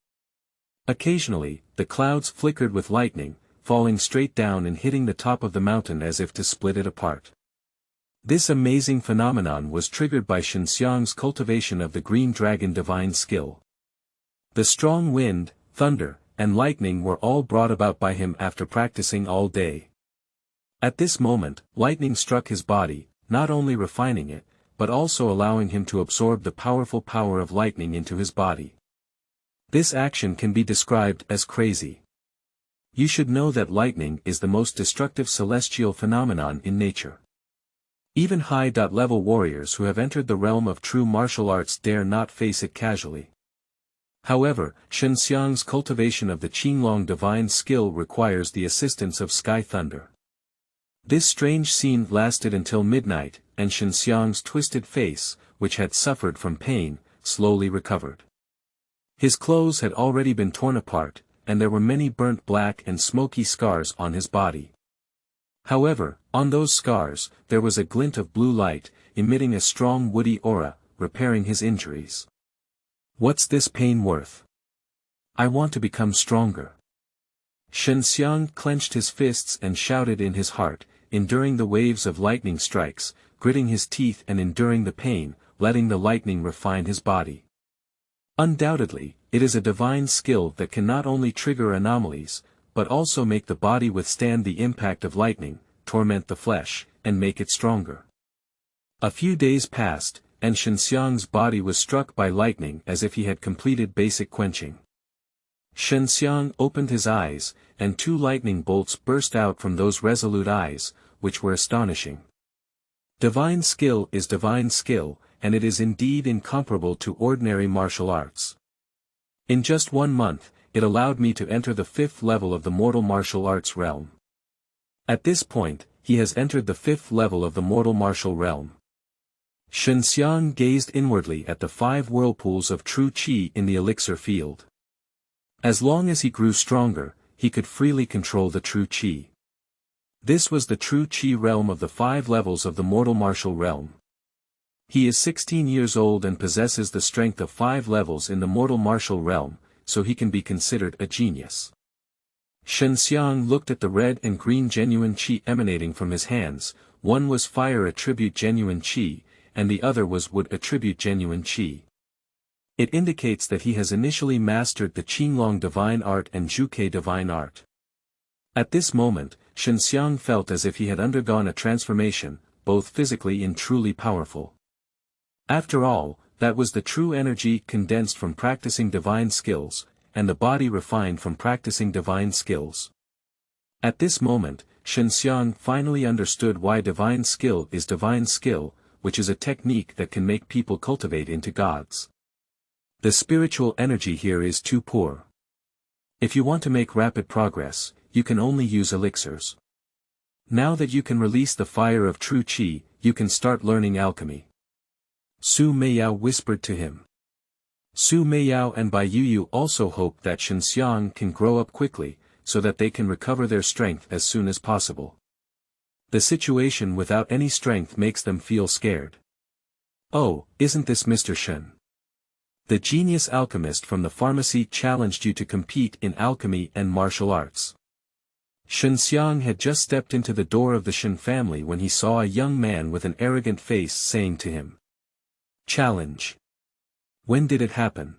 Occasionally, the clouds flickered with lightning, falling straight down and hitting the top of the mountain as if to split it apart. This amazing phenomenon was triggered by Xue Xianxian's cultivation of the Green Dragon divine skill. The strong wind, thunder, and lightning were all brought about by him after practicing all day. At this moment, lightning struck his body, not only refining it, but also allowing him to absorb the powerful power of lightning into his body. This action can be described as crazy. You should know that lightning is the most destructive celestial phenomenon in nature. Even high-level warriors who have entered the realm of true martial arts dare not face it casually. However, Xue Xianxian's cultivation of the Qinglong divine skill requires the assistance of sky thunder. This strange scene lasted until midnight, and Xue Xianxian's twisted face, which had suffered from pain, slowly recovered. His clothes had already been torn apart, and there were many burnt black and smoky scars on his body. However, on those scars, there was a glint of blue light, emitting a strong woody aura, repairing his injuries. What's this pain worth? I want to become stronger. Xue Xianxian clenched his fists and shouted in his heart, enduring the waves of lightning strikes, gritting his teeth and enduring the pain, letting the lightning refine his body. Undoubtedly, it is a divine skill that can not only trigger anomalies, but also make the body withstand the impact of lightning, torment the flesh, and make it stronger. A few days passed, and Xue Xianxian's body was struck by lightning as if he had completed basic quenching. Xue Xianxian opened his eyes, and 2 lightning bolts burst out from those resolute eyes, which were astonishing. Divine skill is divine skill, and it is indeed incomparable to ordinary martial arts. In just 1 month, it allowed me to enter the 5th level of the mortal martial arts realm. At this point, he has entered the 5th level of the mortal martial realm. Xue Xianxian gazed inwardly at the 5 whirlpools of true Qi in the elixir field. As long as he grew stronger, he could freely control the true Qi. This was the true Qi realm of the 5 levels of the mortal martial realm. He is 16 years old and possesses the strength of 5 levels in the mortal martial realm, so he can be considered a genius. Xue Xianxian looked at the red and green genuine Qi emanating from his hands. One was fire attribute genuine Qi, and the other was wood attribute genuine Qi. It indicates that he has initially mastered the Qinglong divine art and Zhuke divine art. At this moment, Xue Xianxian felt as if he had undergone a transformation, both physically and truly powerful. After all, that was the true energy condensed from practicing divine skills, and the body refined from practicing divine skills. At this moment, Xue Xianxian finally understood why divine skill is divine skill, which is a technique that can make people cultivate into gods. The spiritual energy here is too poor. If you want to make rapid progress, you can only use elixirs. Now that you can release the fire of true qi, you can start learning alchemy. Su Meiyao whispered to him. Su Meiyao and Bai Yuyu also hope that Xianxian can grow up quickly, so that they can recover their strength as soon as possible. The situation without any strength makes them feel scared. Oh, isn't this Mr. Shen? The genius alchemist from the pharmacy challenged you to compete in alchemy and martial arts. Xianxian had just stepped into the door of the Shen family when he saw a young man with an arrogant face saying to him. Challenge. When did it happen?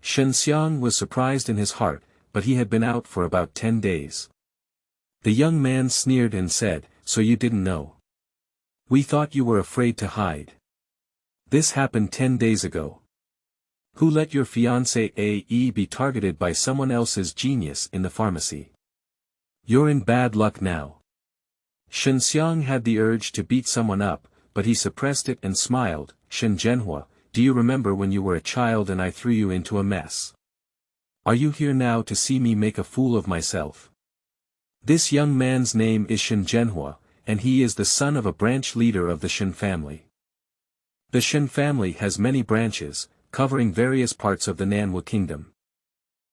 Xianxian was surprised in his heart, but he had been out for about 10 days. The young man sneered and said, so you didn't know. We thought you were afraid to hide. This happened 10 days ago. Who let your fiancé AE be targeted by someone else's genius in the pharmacy? You're in bad luck now. Xianxian had the urge to beat someone up, but he suppressed it and smiled. Shen Zhenhua, do you remember when you were a child and I threw you into a mess? Are you here now to see me make a fool of myself? This young man's name is Shen Zhenhua, and he is the son of a branch leader of the Shen family. The Shen family has many branches, covering various parts of the Nanhua kingdom.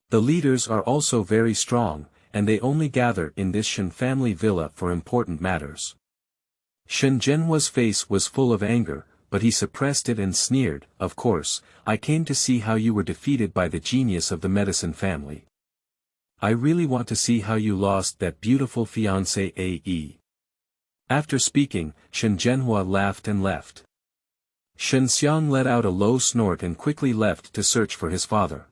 The leaders are also very strong, and they only gather in this Shen family villa for important matters. Shen Zhenhua's face was full of anger, but he suppressed it and sneered, of course, I came to see how you were defeated by the genius of the medicine family. I really want to see how you lost that beautiful fiancé AE. After speaking, Shen Zhenhua laughed and left. Xianxian let out a low snort and quickly left to search for his father.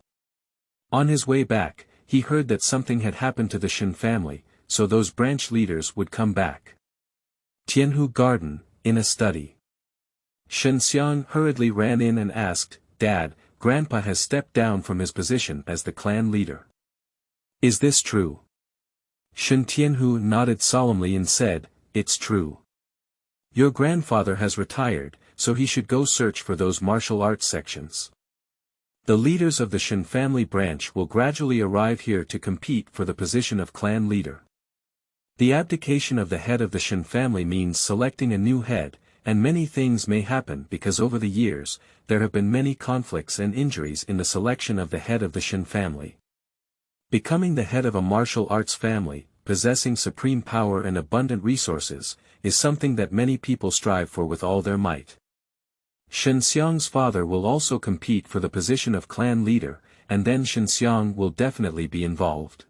On his way back, he heard that something had happened to the Shen family, so those branch leaders would come back. Tianhu Garden, in a study. Xianxian hurriedly ran in and asked, Dad, Grandpa has stepped down from his position as the clan leader. Is this true? Shen Tianhu nodded solemnly and said, It's true. Your grandfather has retired, so he should go search for those martial arts sections. The leaders of the Shen family branch will gradually arrive here to compete for the position of clan leader. The abdication of the head of the Shen family means selecting a new head, and many things may happen because over the years, there have been many conflicts and injuries in the selection of the head of the Shen family. Becoming the head of a martial arts family, possessing supreme power and abundant resources, is something that many people strive for with all their might. Xianxiang's father will also compete for the position of clan leader, and then Xianxiang will definitely be involved.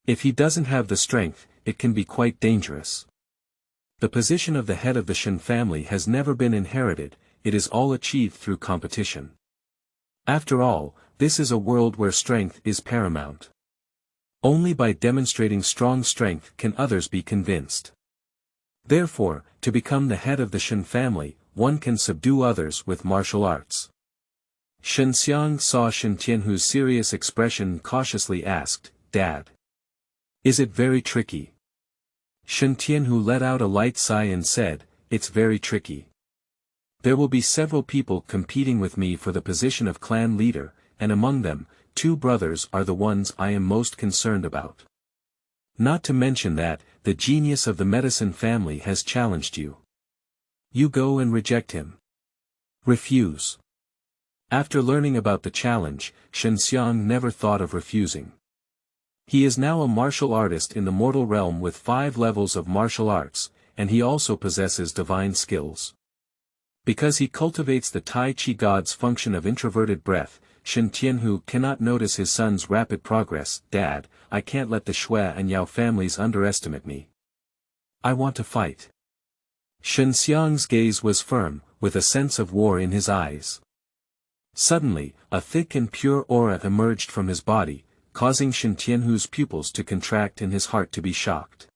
If he doesn't have the strength, it can be quite dangerous. The position of the head of the Shen family has never been inherited, it is all achieved through competition. After all, this is a world where strength is paramount. Only by demonstrating strong strength can others be convinced. Therefore, to become the head of the Shen family, one can subdue others with martial arts. Xianxiang saw Shen Tianhu's serious expression and cautiously asked, Dad. Is it very tricky? Shen Tianhu let out a light sigh and said, It's very tricky. There will be several people competing with me for the position of clan leader, and among them, 2 brothers are the ones I am most concerned about. Not to mention that, the genius of the medicine family has challenged you. You go and reject him. Refuse. After learning about the challenge, Xianxiang never thought of refusing. He is now a martial artist in the mortal realm with 5 levels of martial arts, and he also possesses divine skills. Because he cultivates the Tai Chi God's function of introverted breath, Shen Tianhu cannot notice his son's rapid progress. Dad, I can't let the Xue and Yao families underestimate me. I want to fight. Xianxiang's gaze was firm, with a sense of war in his eyes. Suddenly, a thick and pure aura emerged from his body, causing Shen Tianhu's pupils to contract and his heart to be shocked.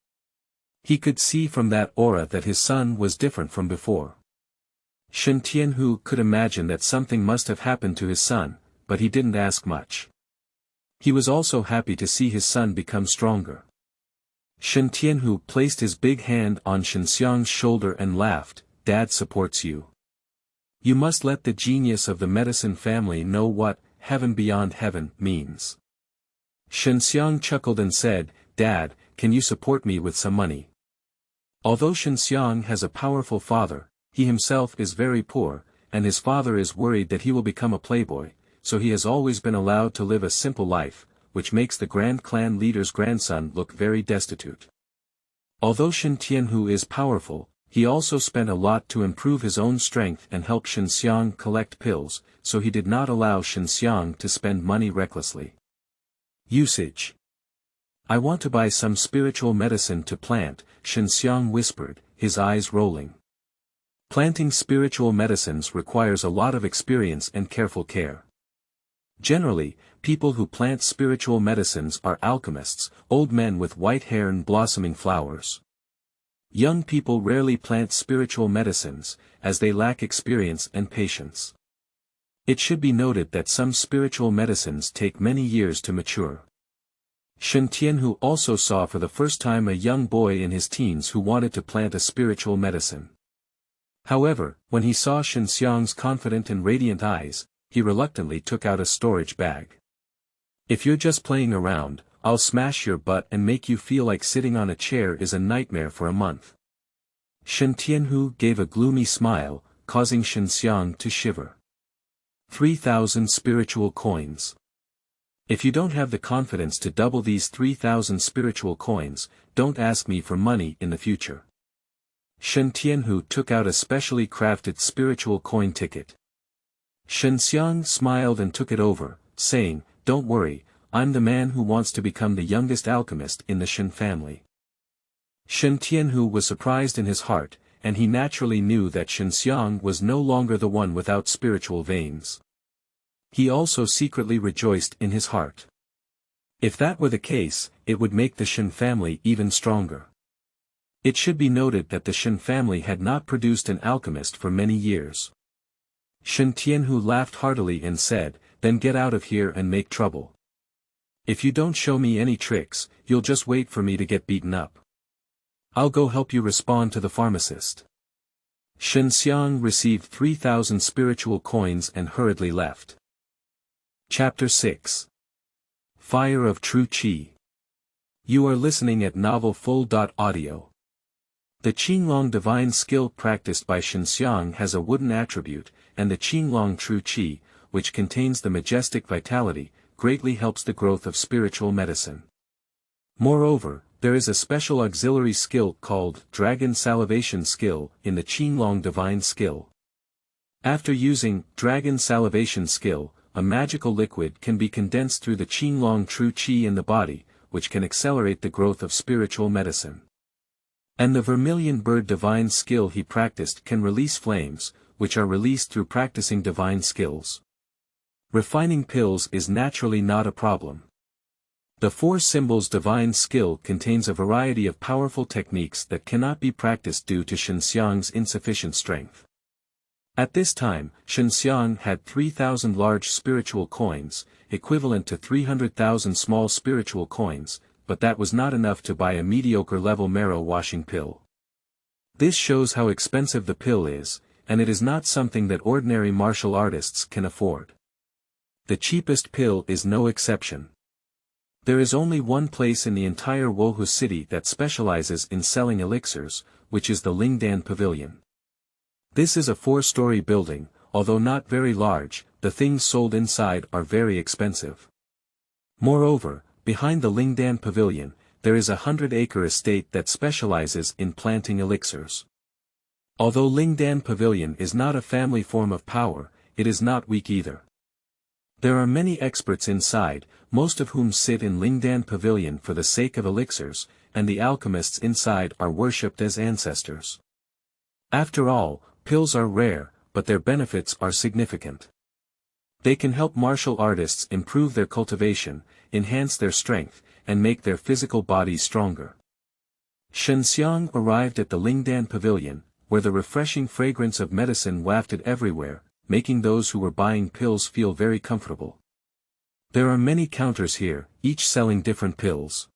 He could see from that aura that his son was different from before. Shen Tianhu could imagine that something must have happened to his son, but he didn't ask much. He was also happy to see his son become stronger. Shen Tianhu placed his big hand on Xianxiang's shoulder and laughed, Dad supports you. You must let the genius of the medicine family know what heaven beyond heaven means. Xue Xianxian chuckled and said, Dad, can you support me with some money? Although Xue Xianxian has a powerful father, he himself is very poor, and his father is worried that he will become a playboy, so he has always been allowed to live a simple life, which makes the Grand Clan leader's grandson look very destitute. Although Xue Tianhu is powerful, he also spent a lot to improve his own strength and help Xue Xianxian collect pills, so he did not allow Xue Xianxian to spend money recklessly. Usage. I want to buy some spiritual medicine to plant, Xue Xianxian whispered, his eyes rolling. Planting spiritual medicines requires a lot of experience and careful care. Generally, people who plant spiritual medicines are alchemists, old men with white hair and blossoming flowers. Young people rarely plant spiritual medicines, as they lack experience and patience. It should be noted that some spiritual medicines take many years to mature. Xue Tianhu also saw for the first time a young boy in his teens who wanted to plant a spiritual medicine. However, when he saw Xue Xianxian's confident and radiant eyes, he reluctantly took out a storage bag. If you're just playing around, I'll smash your butt and make you feel like sitting on a chair is a nightmare for a month. Xue Tianhu gave a gloomy smile, causing Xue Xianxian to shiver. 3,000 spiritual coins. If you don't have the confidence to double these 3,000 spiritual coins, don't ask me for money in the future. Xue Tianhu took out a specially crafted spiritual coin ticket. Xue Xianxian smiled and took it over, saying, Don't worry, I'm the man who wants to become the youngest alchemist in the Xue family. Xue Tianhu was surprised in his heart, and he naturally knew that Xue Xianxian was no longer the one without spiritual veins. He also secretly rejoiced in his heart. If that were the case, it would make the Xue family even stronger. It should be noted that the Xue family had not produced an alchemist for many years. Xue Tianhu laughed heartily and said, Then get out of here and make trouble. If you don't show me any tricks, you'll just wait for me to get beaten up. I'll go help you respond to the pharmacist. Xue Xianxian received 3,000 spiritual coins and hurriedly left. Chapter 6. Fire of True Qi. You are listening at Novel Full.audio. The Qinglong divine skill practiced by Xue Xianxian has a wooden attribute, and the Qinglong True Qi, which contains the majestic vitality, greatly helps the growth of spiritual medicine. Moreover, there is a special auxiliary skill called Dragon Salivation Skill in the Qinglong Divine Skill. After using Dragon Salivation Skill, a magical liquid can be condensed through the Qinglong True Qi in the body, which can accelerate the growth of spiritual medicine. And the Vermilion Bird Divine Skill he practiced can release flames, which are released through practicing divine skills. Refining pills is naturally not a problem. The Four Symbols Divine Skill contains a variety of powerful techniques that cannot be practiced due to Xue Xianxian's insufficient strength. At this time, Xue Xianxian had 3,000 large spiritual coins, equivalent to 300,000 small spiritual coins, but that was not enough to buy a mediocre-level marrow-washing pill. This shows how expensive the pill is, and it is not something that ordinary martial artists can afford. The cheapest pill is no exception. There is only one place in the entire Wuhu city that specializes in selling elixirs, which is the Lingdan Pavilion. This is a 4-story building, although not very large, the things sold inside are very expensive. Moreover, behind the Lingdan Pavilion, there is a 100-acre estate that specializes in planting elixirs. Although Lingdan Pavilion is not a family form of power, it is not weak either. There are many experts inside, most of whom sit in Lingdan Pavilion for the sake of elixirs, and the alchemists inside are worshipped as ancestors. After all, pills are rare, but their benefits are significant. They can help martial artists improve their cultivation, enhance their strength, and make their physical bodies stronger. Xue Xianxian arrived at the Lingdan Pavilion, where the refreshing fragrance of medicine wafted everywhere, making those who were buying pills feel very comfortable. There are many counters here, each selling different pills.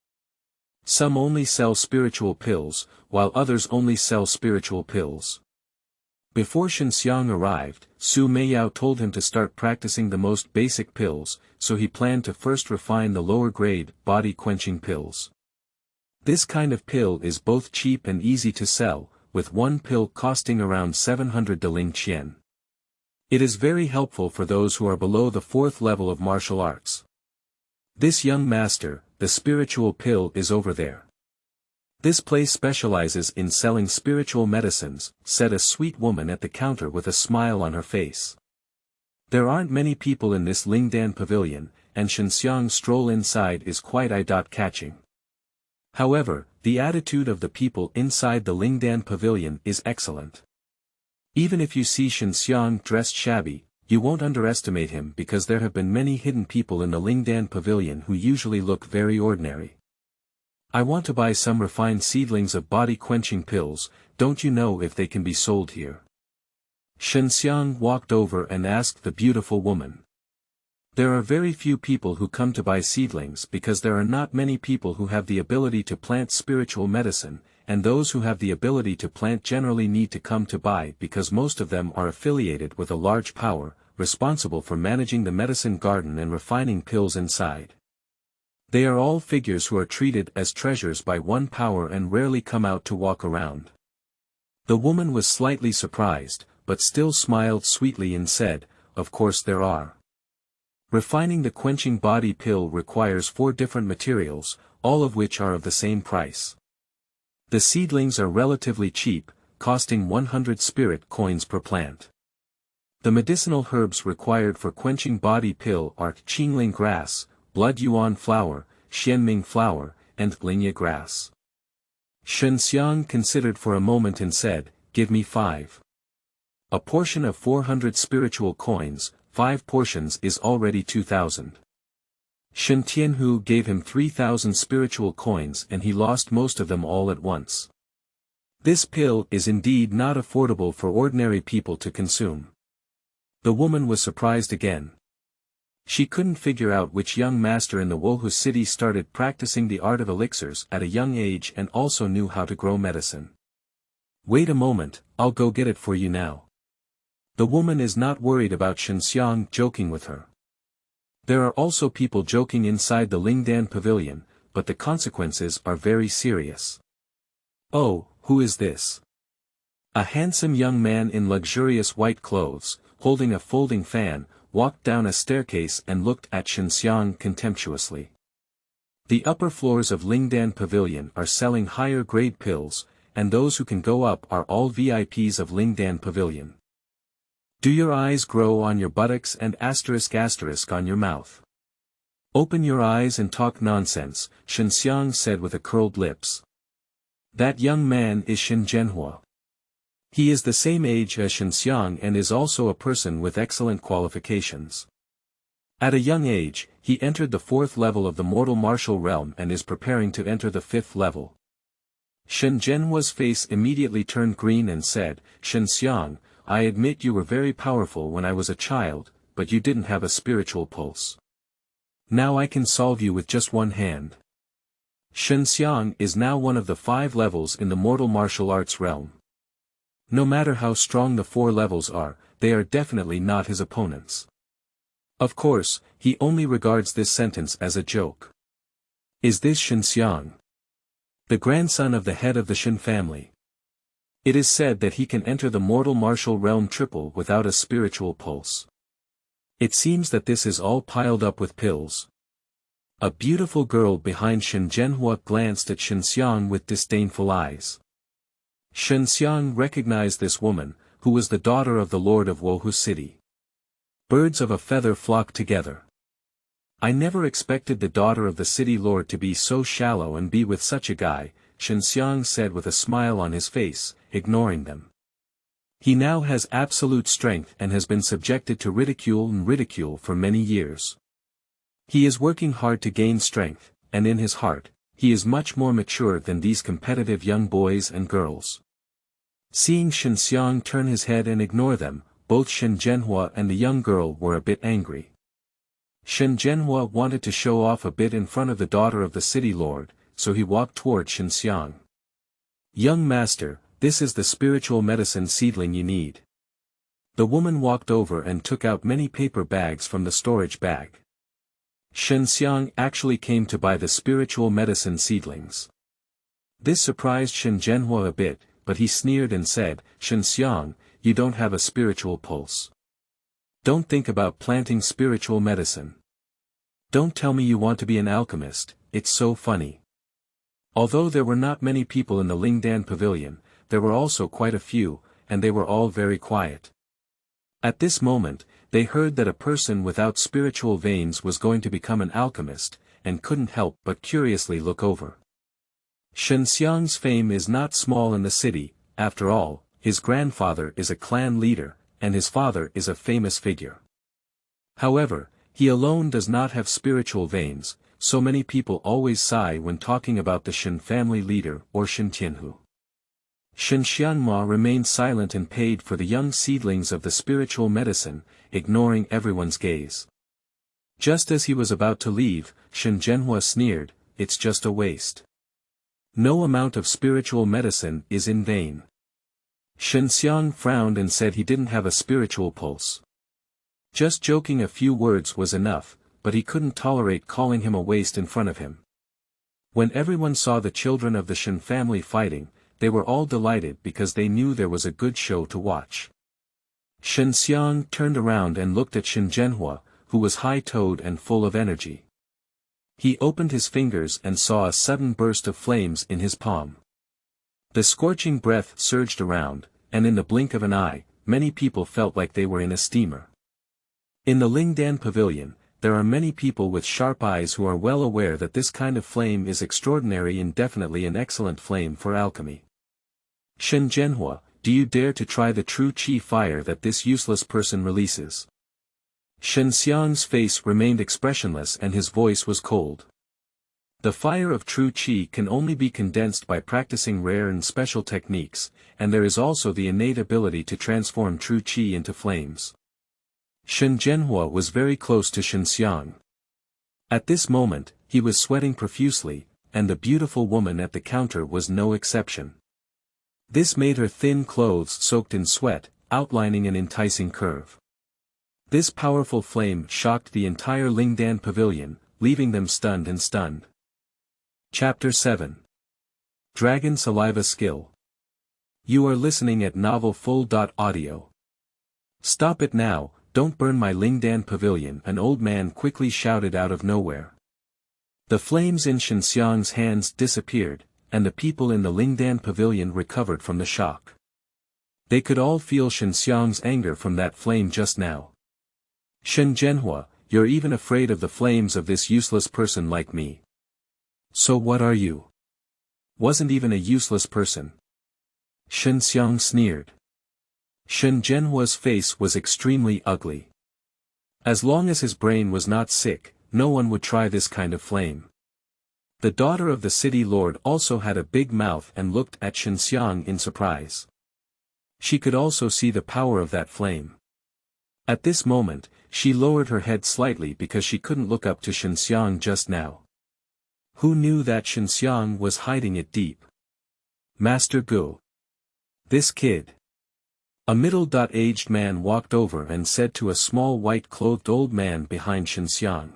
Some only sell spiritual pills, while others only sell spiritual pills. Before Xianxian arrived, Su Meiyao told him to start practicing the most basic pills, so he planned to first refine the lower-grade, body-quenching pills. This kind of pill is both cheap and easy to sell, with one pill costing around 700 Daling Qian. It is very helpful for those who are below the 4th level of martial arts. This young master, the spiritual pill is over there. This place specializes in selling spiritual medicines, said a sweet woman at the counter with a smile on her face. There aren't many people in this Lingdan pavilion, and Xianxiang's stroll inside is quite eye-catching. However, the attitude of the people inside the Lingdan pavilion is excellent. Even if you see Xianxiang dressed shabby, you won't underestimate him because there have been many hidden people in the Lingdan pavilion who usually look very ordinary. I want to buy some refined seedlings of body-quenching pills, don't you know if they can be sold here? Xianxiang walked over and asked the beautiful woman. There are very few people who come to buy seedlings because there are not many people who have the ability to plant spiritual medicine, and those who have the ability to plant generally need to come to buy because most of them are affiliated with a large power, responsible for managing the medicine garden and refining pills inside. They are all figures who are treated as treasures by one power and rarely come out to walk around. The woman was slightly surprised, but still smiled sweetly and said, "Of course there are." Refining the quenching body pill requires 4 different materials, all of which are of the same price. The seedlings are relatively cheap, costing 100 spirit coins per plant. The medicinal herbs required for quenching body pill are qingling grass, blood yuan flower, xianming flower, and linya grass. Xianxiang considered for a moment and said, "Give me 5. A portion of 400 spiritual coins, 5 portions is already 2,000. Shen Tianhu gave him 3,000 spiritual coins and he lost most of them all at once. This pill is indeed not affordable for ordinary people to consume. The woman was surprised again. She couldn't figure out which young master in the Wohu city started practicing the art of elixirs at a young age and also knew how to grow medicine. Wait a moment, I'll go get it for you now. The woman is not worried about Xianxiang joking with her. There are also people joking inside the Lingdan pavilion, but the consequences are very serious. Oh, who is this? A handsome young man in luxurious white clothes, holding a folding fan, walked down a staircase and looked at Xianxiang contemptuously. The upper floors of Lingdan Pavilion are selling higher-grade pills, and those who can go up are all VIPs of Lingdan Pavilion. Do your eyes grow on your buttocks and *** on your mouth? Open your eyes and talk nonsense, Xianxiang said with a curled lips. That young man is Xin Zhenhua. He is the same age as Xianxiang and is also a person with excellent qualifications. At a young age, he entered the 4th level of the mortal martial realm and is preparing to enter the 5th level. Shen Zhenhua's face immediately turned green and said, "Xianxiang, I admit you were very powerful when I was a child, but you didn't have a spiritual pulse. Now I can solve you with just one hand." Xianxiang is now one of the 5 levels in the mortal martial arts realm. No matter how strong the 4 levels are, they are definitely not his opponents. Of course, he only regards this sentence as a joke. Is this Xianxiang? The grandson of the head of the Shen family. It is said that he can enter the mortal martial realm triple without a spiritual pulse. It seems that this is all piled up with pills. A beautiful girl behind Shen Zhenhua glanced at Xianxiang with disdainful eyes. Xianxiang recognized this woman, who was the daughter of the lord of Wohu city. Birds of a feather flock together. I never expected the daughter of the city lord to be so shallow and be with such a guy, Xianxiang said with a smile on his face, ignoring them. He now has absolute strength and has been subjected to ridicule for many years. He is working hard to gain strength, and in his heart, he is much more mature than these competitive young boys and girls. Seeing Xianxiang turn his head and ignore them, both Shen Zhenhua and the young girl were a bit angry. Shen Zhenhua wanted to show off a bit in front of the daughter of the city lord, so he walked toward Xianxiang. "Young master, this is the spiritual medicine seedling you need. The woman walked over and took out many paper bags from the storage bag. Xue Xianxian actually came to buy the spiritual medicine seedlings. This surprised Xue Zhenhua a bit, but he sneered and said, "Xue Xianxian, you don't have a spiritual pulse. Don't think about planting spiritual medicine. Don't tell me you want to be an alchemist, it's so funny." Although there were not many people in the Lingdan pavilion, there were also quite a few, and they were all very quiet. At this moment, they heard that a person without spiritual veins was going to become an alchemist, and couldn't help but curiously look over. Xue Xianxian's fame is not small in the city, after all, his grandfather is a clan leader, and his father is a famous figure. However, he alone does not have spiritual veins, so many people always sigh when talking about the Shen family leader or Shen Tianhu. Xue Xianxian remained silent and paid for the young seedlings of the spiritual medicine, ignoring everyone's gaze. Just as he was about to leave, Xue Zhenhua sneered, "It's just a waste. No amount of spiritual medicine is in vain." Xue Xianxian frowned and said he didn't have a spiritual pulse. Just joking a few words was enough, but he couldn't tolerate calling him a waste in front of him. When everyone saw the children of the Shen family fighting, they were all delighted because they knew there was a good show to watch. Xue Xianxian turned around and looked at Xue Zhenhua, who was high-toed and full of energy. He opened his fingers and saw a sudden burst of flames in his palm. The scorching breath surged around, and in the blink of an eye, many people felt like they were in a steamer. In the Lingdan pavilion, there are many people with sharp eyes who are well aware that this kind of flame is extraordinary and definitely an excellent flame for alchemy. "Xue Zhenhua, do you dare to try the true qi fire that this useless person releases?" Xue Xianxian's face remained expressionless and his voice was cold. The fire of true qi can only be condensed by practicing rare and special techniques, and there is also the innate ability to transform true qi into flames. Xue Zhenhua was very close to Xue Xianxian. At this moment, he was sweating profusely, and the beautiful woman at the counter was no exception. This made her thin clothes soaked in sweat, outlining an enticing curve. This powerful flame shocked the entire Lingdan pavilion, leaving them stunned. Chapter 7. Dragon Saliva Skill. You are listening at novelfull.audio. "Stop it now, don't burn my Lingdan pavilion," an old man quickly shouted out of nowhere. The flames in Xue Xianxian's hands disappeared, and the people in the Lingdan pavilion recovered from the shock. They could all feel Xue Xianxian's anger from that flame just now. "Xue Zhenhua, you're even afraid of the flames of this useless person like me. So what are you? Wasn't even a useless person." Xue Xianxian sneered. Xue Zhenhua's face was extremely ugly. As long as his brain was not sick, no one would try this kind of flame. The daughter of the city lord also had a big mouth and looked at Xue Xianxian in surprise. She could also see the power of that flame. At this moment, she lowered her head slightly because she couldn't look up to Xue Xianxian just now. Who knew that Xue Xianxian was hiding it deep? Master Gu. This kid. A middle-aged man walked over and said to a small white-clothed old man behind Xue Xianxian.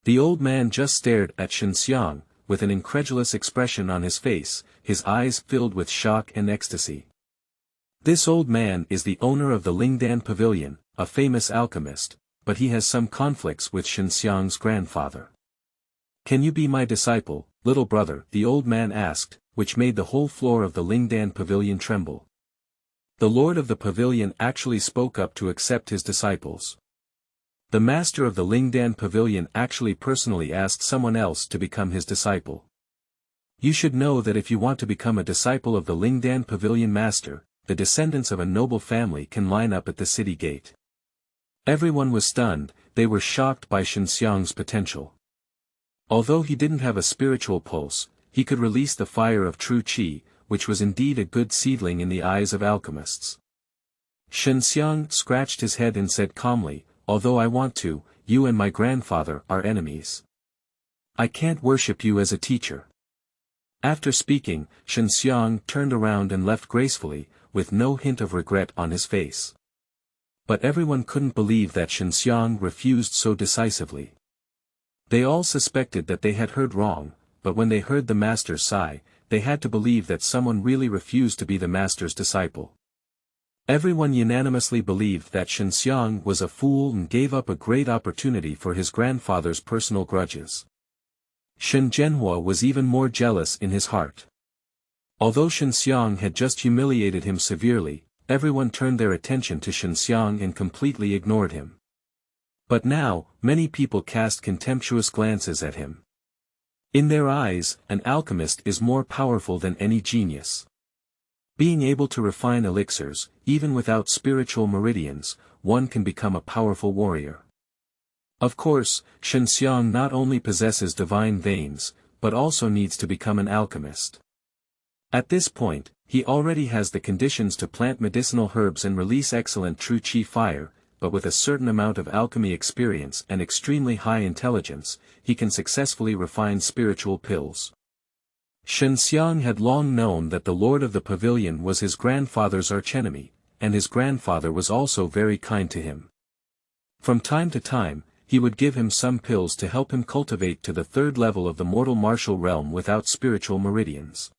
The old man just stared at Xue Xianxian, with an incredulous expression on his face, his eyes filled with shock and ecstasy. This old man is the owner of the Lingdan Pavilion, a famous alchemist, but he has some conflicts with Xue Xianxian's grandfather. "Can you be my disciple, little brother?" the old man asked, which made the whole floor of the Lingdan Pavilion tremble. The lord of the pavilion actually spoke up to accept his disciples. The master of the Lingdan Pavilion actually personally asked someone else to become his disciple. You should know that if you want to become a disciple of the Lingdan Pavilion master, the descendants of a noble family can line up at the city gate. Everyone was stunned, they were shocked by Xue Xianxian's potential. Although he didn't have a spiritual pulse, he could release the fire of true qi, which was indeed a good seedling in the eyes of alchemists. Xue Xianxian scratched his head and said calmly, "Although I want to, you and my grandfather are enemies. I can't worship you as a teacher." After speaking, Xue Xianxian turned around and left gracefully, with no hint of regret on his face. But everyone couldn't believe that Xue Xianxian refused so decisively. They all suspected that they had heard wrong, but when they heard the master's sigh, they had to believe that someone really refused to be the master's disciple. Everyone unanimously believed that Xue Xianxian was a fool and gave up a great opportunity for his grandfather's personal grudges. Shen Zhenhua was even more jealous in his heart. Although Xue Xianxian had just humiliated him severely, everyone turned their attention to Xue Xianxian and completely ignored him. But now, many people cast contemptuous glances at him. In their eyes, an alchemist is more powerful than any genius. Being able to refine elixirs, even without spiritual meridians, one can become a powerful warrior. Of course, Xue Xianxian not only possesses divine veins, but also needs to become an alchemist. At this point, he already has the conditions to plant medicinal herbs and release excellent true qi fire, but with a certain amount of alchemy experience and extremely high intelligence, he can successfully refine spiritual pills. Xue Xianxian had long known that the Lord of the Pavilion was his grandfather's archenemy, and his grandfather was also very kind to him. From time to time, he would give him some pills to help him cultivate to the third level of the mortal martial realm without spiritual meridians.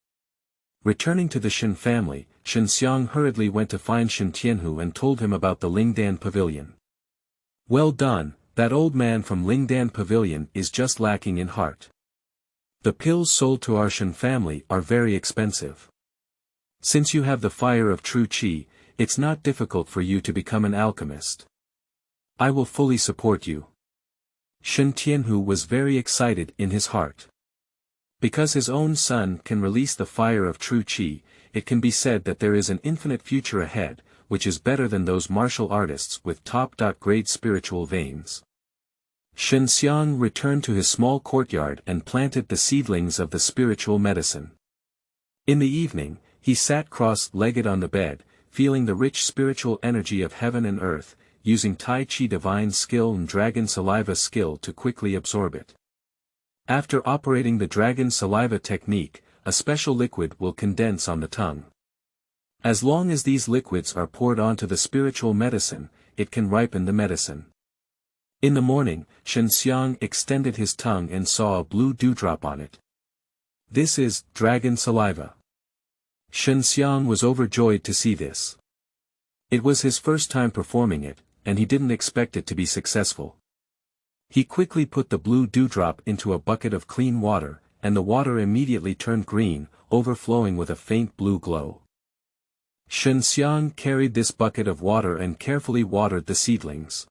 Returning to the Shen family, Xue Xianxian hurriedly went to find Shen Tianhu and told him about the Lingdan Pavilion. Well done, that old man from Lingdan Pavilion is just lacking in heart. The pills sold to our Shen family are very expensive. Since you have the fire of true qi, it's not difficult for you to become an alchemist. I will fully support you. Shen Tianhu was very excited in his heart. Because his own son can release the fire of true qi, it can be said that there is an infinite future ahead, which is better than those martial artists with top-grade spiritual veins. Xue Xianxian returned to his small courtyard and planted the seedlings of the spiritual medicine. In the evening, he sat cross-legged on the bed, feeling the rich spiritual energy of heaven and earth, using Tai Chi divine skill and dragon saliva skill to quickly absorb it. After operating the dragon saliva technique, a special liquid will condense on the tongue. As long as these liquids are poured onto the spiritual medicine, it can ripen the medicine. In the morning, Xue Xianxian extended his tongue and saw a blue dewdrop on it. This is dragon saliva. Xue Xianxian was overjoyed to see this. It was his first time performing it, and he didn't expect it to be successful. He quickly put the blue dewdrop into a bucket of clean water, and the water immediately turned green, overflowing with a faint blue glow. Xue Xianxian carried this bucket of water and carefully watered the seedlings.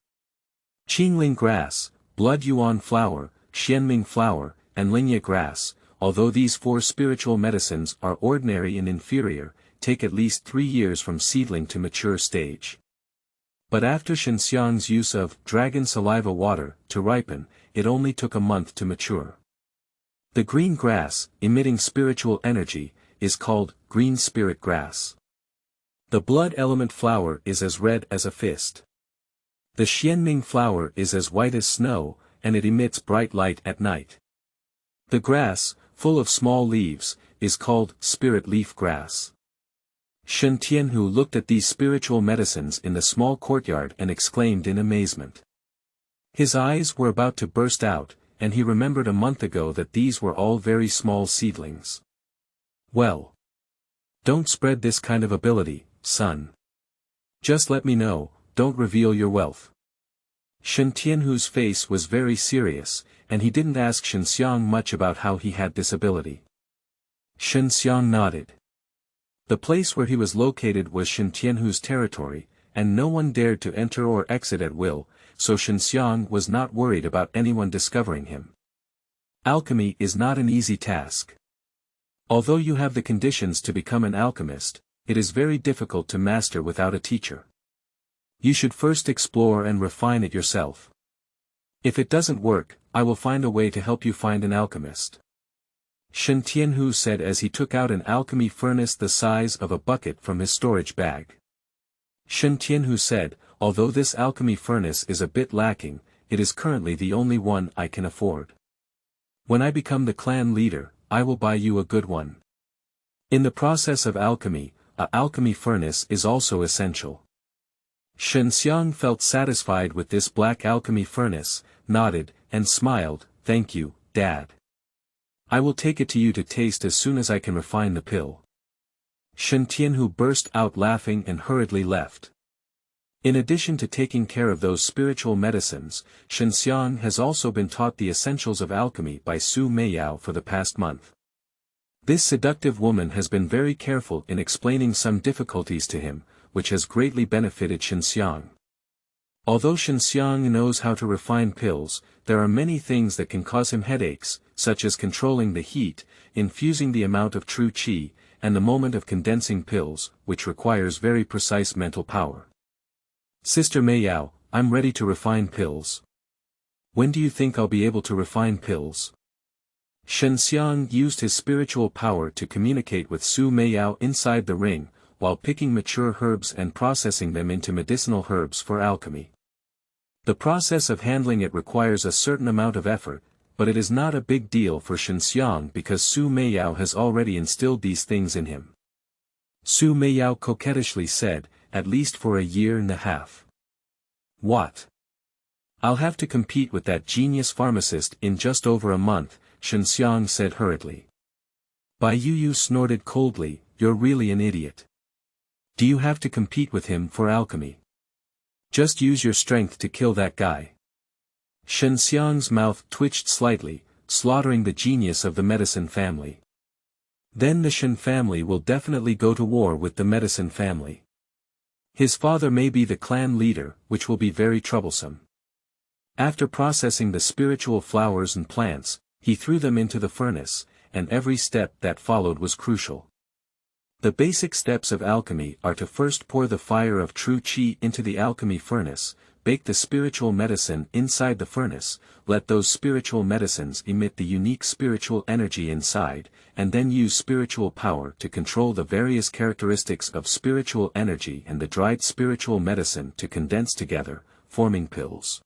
Qingling grass, blood yuan flower, xianming flower, and linya grass, although these four spiritual medicines are ordinary and inferior, take at least 3 years from seedling to mature stage. But after Xue Xianxian's use of dragon saliva water to ripen, it only took a month to mature. The green grass, emitting spiritual energy, is called green spirit grass. The blood element flower is as red as a fist. The xianming flower is as white as snow, and it emits bright light at night. The grass, full of small leaves, is called spirit leaf grass. Shen Tianhu looked at these spiritual medicines in the small courtyard and exclaimed in amazement. His eyes were about to burst out, and he remembered a month ago that these were all very small seedlings. Well, don't spread this kind of ability, son. Just let me know, don't reveal your wealth. Shen Tianhu's face was very serious, and he didn't ask Xue Xianxian much about how he had this ability. Xue Xianxian nodded. The place where he was located was Shen Tianhu's territory, and no one dared to enter or exit at will, so Xue Xianxian was not worried about anyone discovering him. Alchemy is not an easy task. Although you have the conditions to become an alchemist, it is very difficult to master without a teacher. You should first explore and refine it yourself. If it doesn't work, I will find a way to help you find an alchemist. Shen Tianhu said as he took out an alchemy furnace the size of a bucket from his storage bag. Shen Tianhu said, although this alchemy furnace is a bit lacking, it is currently the only one I can afford. When I become the clan leader, I will buy you a good one. In the process of alchemy, a alchemy furnace is also essential. Xue Xianxian felt satisfied with this black alchemy furnace, nodded, and smiled, "Thank you, Dad. I will take it to you to taste as soon as I can refine the pill." Shen Tianhu burst out laughing and hurriedly left. In addition to taking care of those spiritual medicines, Xue Xianxian has also been taught the essentials of alchemy by Su Meiyao for the past month. This seductive woman has been very careful in explaining some difficulties to him, which has greatly benefited Xue Xianxian. Although Xue Xianxian knows how to refine pills, there are many things that can cause him headaches, such as controlling the heat, infusing the amount of true qi, and the moment of condensing pills, which requires very precise mental power. "Sister Meiyao, I'm ready to refine pills. When do you think I'll be able to refine pills?" Xue Xianxian used his spiritual power to communicate with Su Meiyao inside the ring, while picking mature herbs and processing them into medicinal herbs for alchemy. The process of handling it requires a certain amount of effort, but it is not a big deal for Xue Xianxian because Su Meiyao has already instilled these things in him. Su Meiyao coquettishly said, "At least for a year and a half." "What? I'll have to compete with that genius pharmacist in just over a month," Xue Xianxian said hurriedly. Bai Yu snorted coldly, "You're really an idiot. Do you have to compete with him for alchemy? Just use your strength to kill that guy." Xue Xianxian's mouth twitched slightly, slaughtering the genius of the medicine family. Then the Shen family will definitely go to war with the medicine family. His father may be the clan leader, which will be very troublesome. After processing the spiritual flowers and plants, he threw them into the furnace, and every step that followed was crucial. The basic steps of alchemy are to first pour the fire of true qi into the alchemy furnace, bake the spiritual medicine inside the furnace, let those spiritual medicines emit the unique spiritual energy inside, and then use spiritual power to control the various characteristics of spiritual energy and the dried spiritual medicine to condense together, forming pills.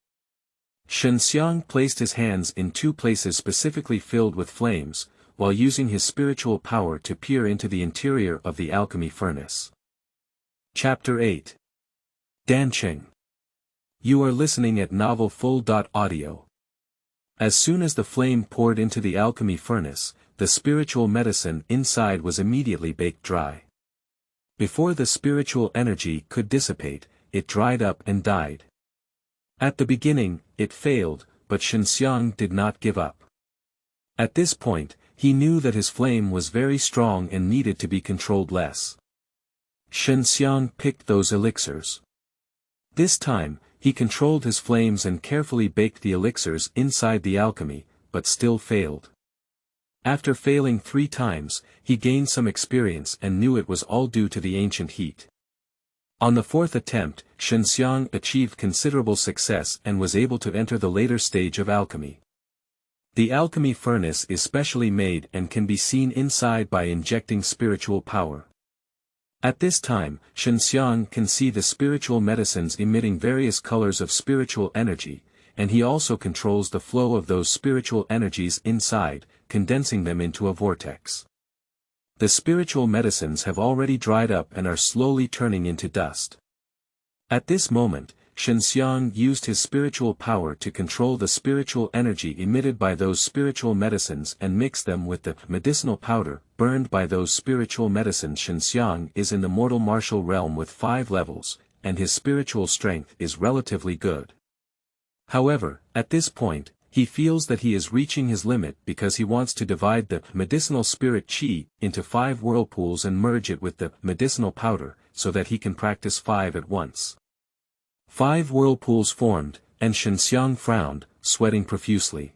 Xue Xianxian placed his hands in two places specifically filled with flames, while using his spiritual power to peer into the interior of the alchemy furnace. Chapter 8. Dancheng. You are listening at novelfull.audio. As soon as the flame poured into the alchemy furnace, the spiritual medicine inside was immediately baked dry. Before the spiritual energy could dissipate, it dried up and died. At the beginning, it failed, but Xue Xianxian did not give up. At this point, he knew that his flame was very strong and needed to be controlled less. Xue Xianxian picked those elixirs. This time, he controlled his flames and carefully baked the elixirs inside the alchemy, but still failed. After failing 3 times, he gained some experience and knew it was all due to the ancient heat. On the 4th attempt, Xue Xianxian achieved considerable success and was able to enter the later stage of alchemy. The alchemy furnace is specially made and can be seen inside by injecting spiritual power. At this time, Xue Xianxian can see the spiritual medicines emitting various colors of spiritual energy, and he also controls the flow of those spiritual energies inside, condensing them into a vortex. The spiritual medicines have already dried up and are slowly turning into dust. At this moment, Xue Xianxian used his spiritual power to control the spiritual energy emitted by those spiritual medicines and mix them with the medicinal powder burned by those spiritual medicines. Xue Xianxian is in the mortal martial realm with 5 levels, and his spiritual strength is relatively good. However, at this point, he feels that he is reaching his limit because he wants to divide the medicinal spirit qi into 5 whirlpools and merge it with the medicinal powder, so that he can practice 5 at once. 5 whirlpools formed, and Xue Xianxian frowned, sweating profusely.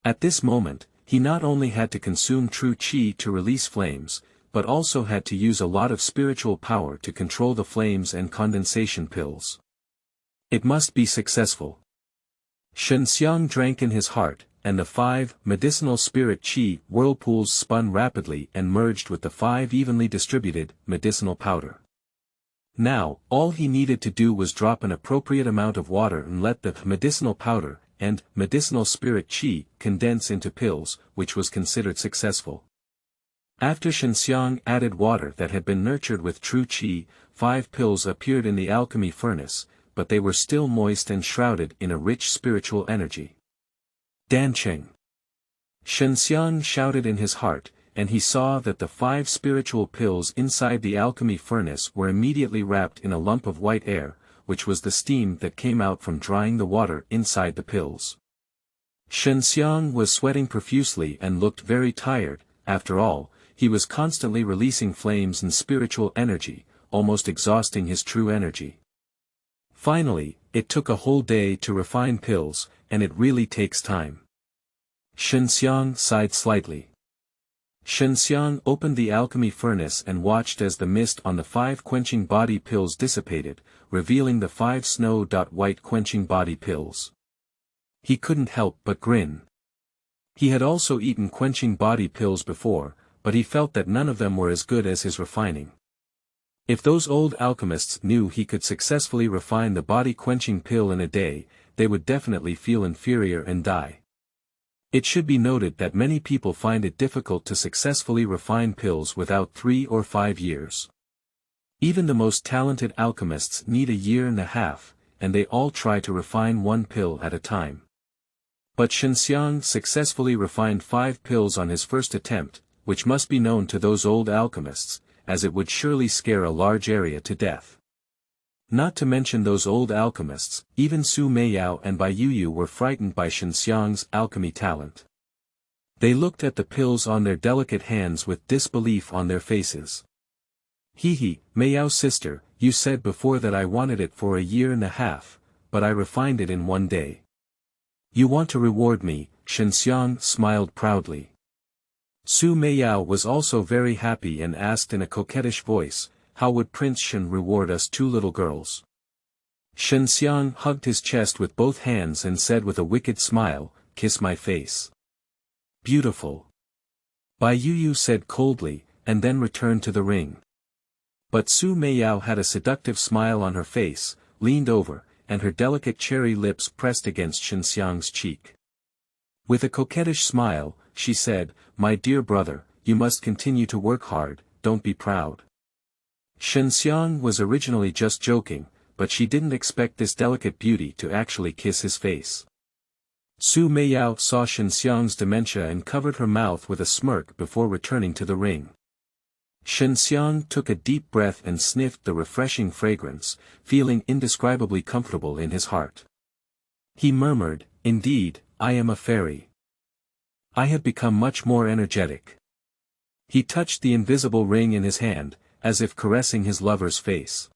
At this moment, he not only had to consume true qi to release flames, but also had to use a lot of spiritual power to control the flames and condensation pills. It must be successful. Xue Xianxian drank in his heart, and the 5 medicinal spirit qi whirlpools spun rapidly and merged with the 5 evenly distributed medicinal powder. Now, all he needed to do was drop an appropriate amount of water and let the medicinal powder and medicinal spirit qi condense into pills, which was considered successful. After Xue Xianxian added water that had been nurtured with true qi, 5 pills appeared in the alchemy furnace, but they were still moist and shrouded in a rich spiritual energy. Dancheng. Xue Xianxian shouted in his heart, and he saw that the 5 spiritual pills inside the alchemy furnace were immediately wrapped in a lump of white air, which was the steam that came out from drying the water inside the pills. Xue Xianxian was sweating profusely and looked very tired. After all, he was constantly releasing flames and spiritual energy, almost exhausting his true energy. Finally, it took a whole day to refine pills, and it really takes time. Xue Xianxian sighed slightly. Xue Xianxian opened the alchemy furnace and watched as the mist on the 5 quenching body pills dissipated, revealing the 5 snow-white quenching body pills. He couldn't help but grin. He had also eaten quenching body pills before, but he felt that none of them were as good as his refining. If those old alchemists knew he could successfully refine the body-quenching pill in a day, they would definitely feel inferior and die. It should be noted that many people find it difficult to successfully refine pills without 3 or 5 years. Even the most talented alchemists need a year and a half, and they all try to refine 1 pill at a time. But Xue Xianxian successfully refined 5 pills on his first attempt, which must be known to those old alchemists, as it would surely scare a large area to death. Not to mention those old alchemists, even Su Meiyao and Bai Yuyu were frightened by Xue Xianxian's alchemy talent. They looked at the pills on their delicate hands with disbelief on their faces. He, Meiyao's sister, you said before that I wanted it for a year and a half, but I refined it in 1 day. You want to reward me, Xue Xianxian smiled proudly. Su Meiyao was also very happy and asked in a coquettish voice, how would Prince Shen reward us 2 little girls? Xue Xianxian hugged his chest with both hands and said with a wicked smile, kiss my face. Beautiful. Bai Yuyu said coldly, and then returned to the ring. But Su Meiyao had a seductive smile on her face, leaned over, and her delicate cherry lips pressed against Xue Xianxian's cheek. With a coquettish smile, she said, my dear brother, you must continue to work hard, don't be proud. Xue Xianxian was originally just joking, but she didn't expect this delicate beauty to actually kiss his face. Su Meiyao saw Xue Xianxian's dementia and covered her mouth with a smirk before returning to the ring. Xue Xianxian took a deep breath and sniffed the refreshing fragrance, feeling indescribably comfortable in his heart. He murmured, indeed, I am a fairy. I have become much more energetic. He touched the invisible ring in his hand, as if caressing his lover's face.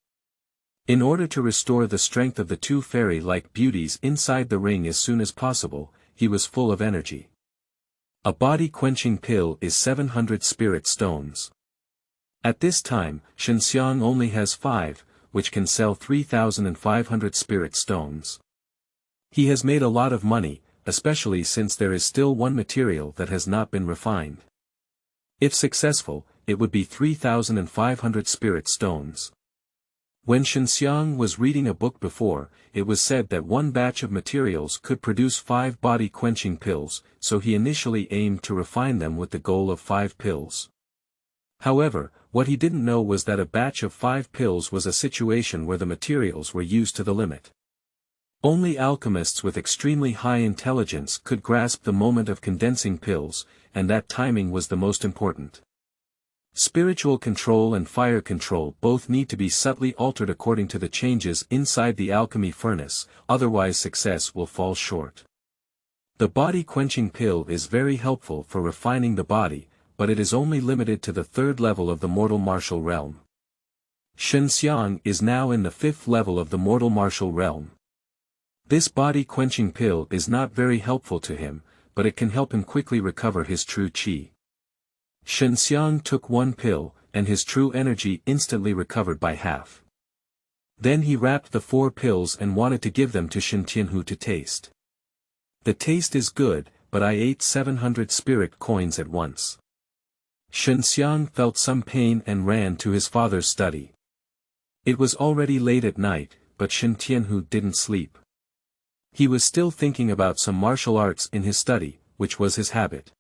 In order to restore the strength of the 2 fairy-like beauties inside the ring as soon as possible, he was full of energy. A body-quenching pill is 700 spirit stones. At this time, Xue Xianxian only has 5, which can sell 3,500 spirit stones. He has made a lot of money, especially since there is still 1 material that has not been refined. If successful, it would be 3,500 spirit stones. When Xue Xianxian was reading a book before, it was said that 1 batch of materials could produce 5 body-quenching pills, so he initially aimed to refine them with the goal of 5 pills. However, what he didn't know was that a batch of 5 pills was a situation where the materials were used to the limit. Only alchemists with extremely high intelligence could grasp the moment of condensing pills, and that timing was the most important. Spiritual control and fire control both need to be subtly altered according to the changes inside the alchemy furnace, otherwise success will fall short. The body-quenching pill is very helpful for refining the body, but it is only limited to the 3rd level of the mortal martial realm. Xue Xianxian is now in the 5th level of the mortal martial realm. This body-quenching pill is not very helpful to him, but it can help him quickly recover his true qi. Xue Xianxian took 1 pill, and his true energy instantly recovered by half. Then he wrapped the 4 pills and wanted to give them to Shen Tianhu to taste. The taste is good, but I ate 700 spirit coins at once. Xue Xianxian felt some pain and ran to his father's study. It was already late at night, but Shen Tianhu didn't sleep. He was still thinking about some martial arts in his study, which was his habit.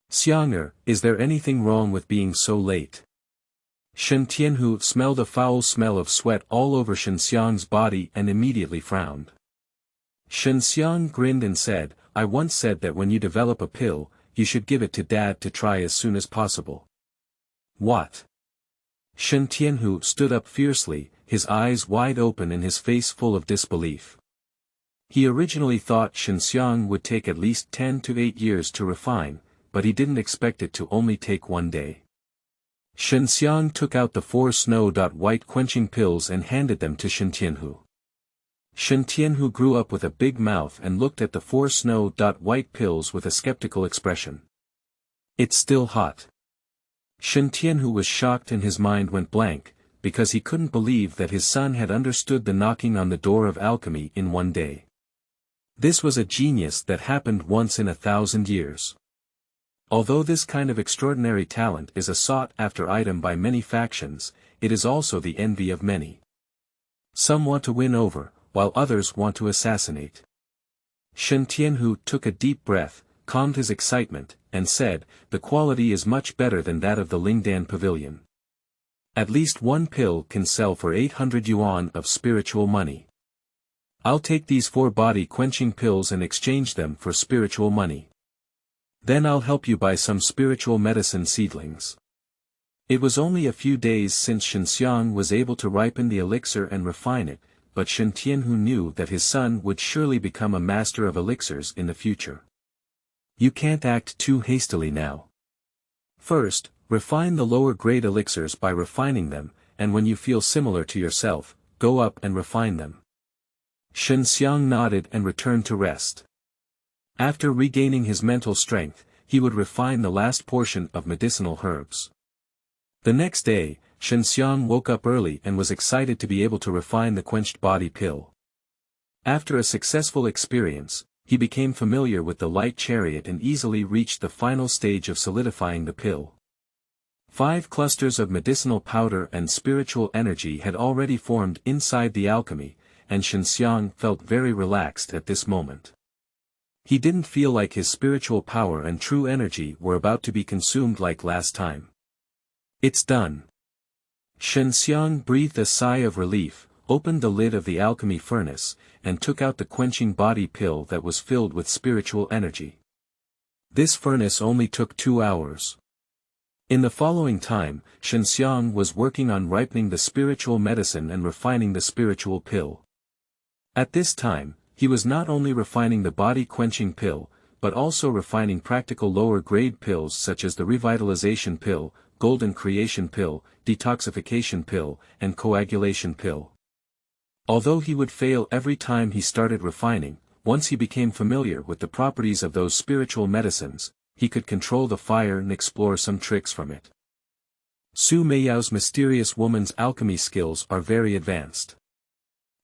Xiang'er, is there anything wrong with being so late? Shen Tianhu smelled a foul smell of sweat all over Shen Xiang's body and immediately frowned. Shen Xiang grinned and said, I once said that when you develop a pill, you should give it to Dad to try as soon as possible. What? Shen Tianhu stood up fiercely, his eyes wide open and his face full of disbelief. He originally thought Shen Xiang would take at least 10 to 8 years to refine, but he didn't expect it to only take 1 day. Shen Xiang took out the 4 snow-white quenching pills and handed them to Shen Tianhu. Shen Tianhu grew up with a big mouth and looked at the 4 snow-white pills with a skeptical expression. It's still hot. Shen Tianhu was shocked and his mind went blank, because he couldn't believe that his son had understood the knocking on the door of alchemy in 1 day. This was a genius that happened once in 1,000 years. Although this kind of extraordinary talent is a sought-after item by many factions, it is also the envy of many. Some want to win over, while others want to assassinate. Shen Tianhu took a deep breath, calmed his excitement, and said, the quality is much better than that of the Lingdan Pavilion. At least 1 pill can sell for 800 yuan of spiritual money. I'll take these 4 body-quenching pills and exchange them for spiritual money. Then I'll help you buy some spiritual medicine seedlings. It was only a few days since Shen Xiang was able to ripen the elixir and refine it, but Shen Tianhu knew that his son would surely become a master of elixirs in the future. You can't act too hastily now. First, refine the lower-grade elixirs by refining them, and when you feel similar to yourself, go up and refine them. Shen Xiang nodded and returned to rest. After regaining his mental strength, he would refine the last portion of medicinal herbs. The next day, Shen Xiang woke up early and was excited to be able to refine the quenched body pill. After a successful experience, he became familiar with the light chariot and easily reached the final stage of solidifying the pill. 5 clusters of medicinal powder and spiritual energy had already formed inside the alchemy, and Shen Xiang felt very relaxed at this moment. He didn't feel like his spiritual power and true energy were about to be consumed like last time. It's done. Shen Xiang breathed a sigh of relief, opened the lid of the alchemy furnace, and took out the quenching body pill that was filled with spiritual energy. This furnace only took 2 hours. In the following time, Shen Xiang was working on ripening the spiritual medicine and refining the spiritual pill. At this time, he was not only refining the body-quenching pill, but also refining practical lower-grade pills such as the revitalization pill, golden creation pill, detoxification pill, and coagulation pill. Although he would fail every time he started refining, once he became familiar with the properties of those spiritual medicines, he could control the fire and explore some tricks from it. Su Meiyao's mysterious woman's alchemy skills are very advanced.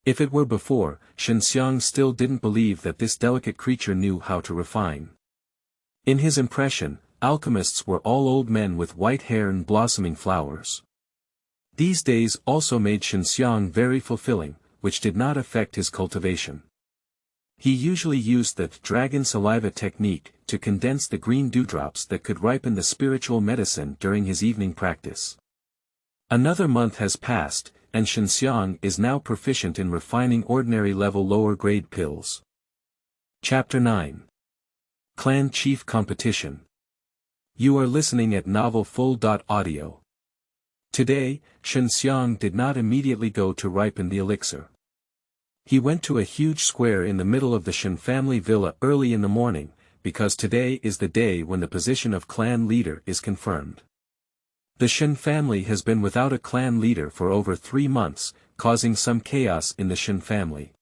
If it were before, Shen Xiang still didn't believe that this delicate creature knew how to refine. In his impression, alchemists were all old men with white hair and blossoming flowers. These days also made Shen Xiang very fulfilling, which did not affect his cultivation. He usually used the dragon saliva technique to condense the green dewdrops that could ripen the spiritual medicine during his evening practice. Another month has passed, and Shen Xiang is now proficient in refining ordinary-level lower-grade pills. Chapter 9. Clan Chief Competition. You are listening at novelfull.audio. Today, Shen Xiang did not immediately go to ripen the elixir. He went to a huge square in the middle of the Shen family villa early in the morning, because today is the day when the position of clan leader is confirmed. The Shen family has been without a clan leader for over 3 months, causing some chaos in the Shen family.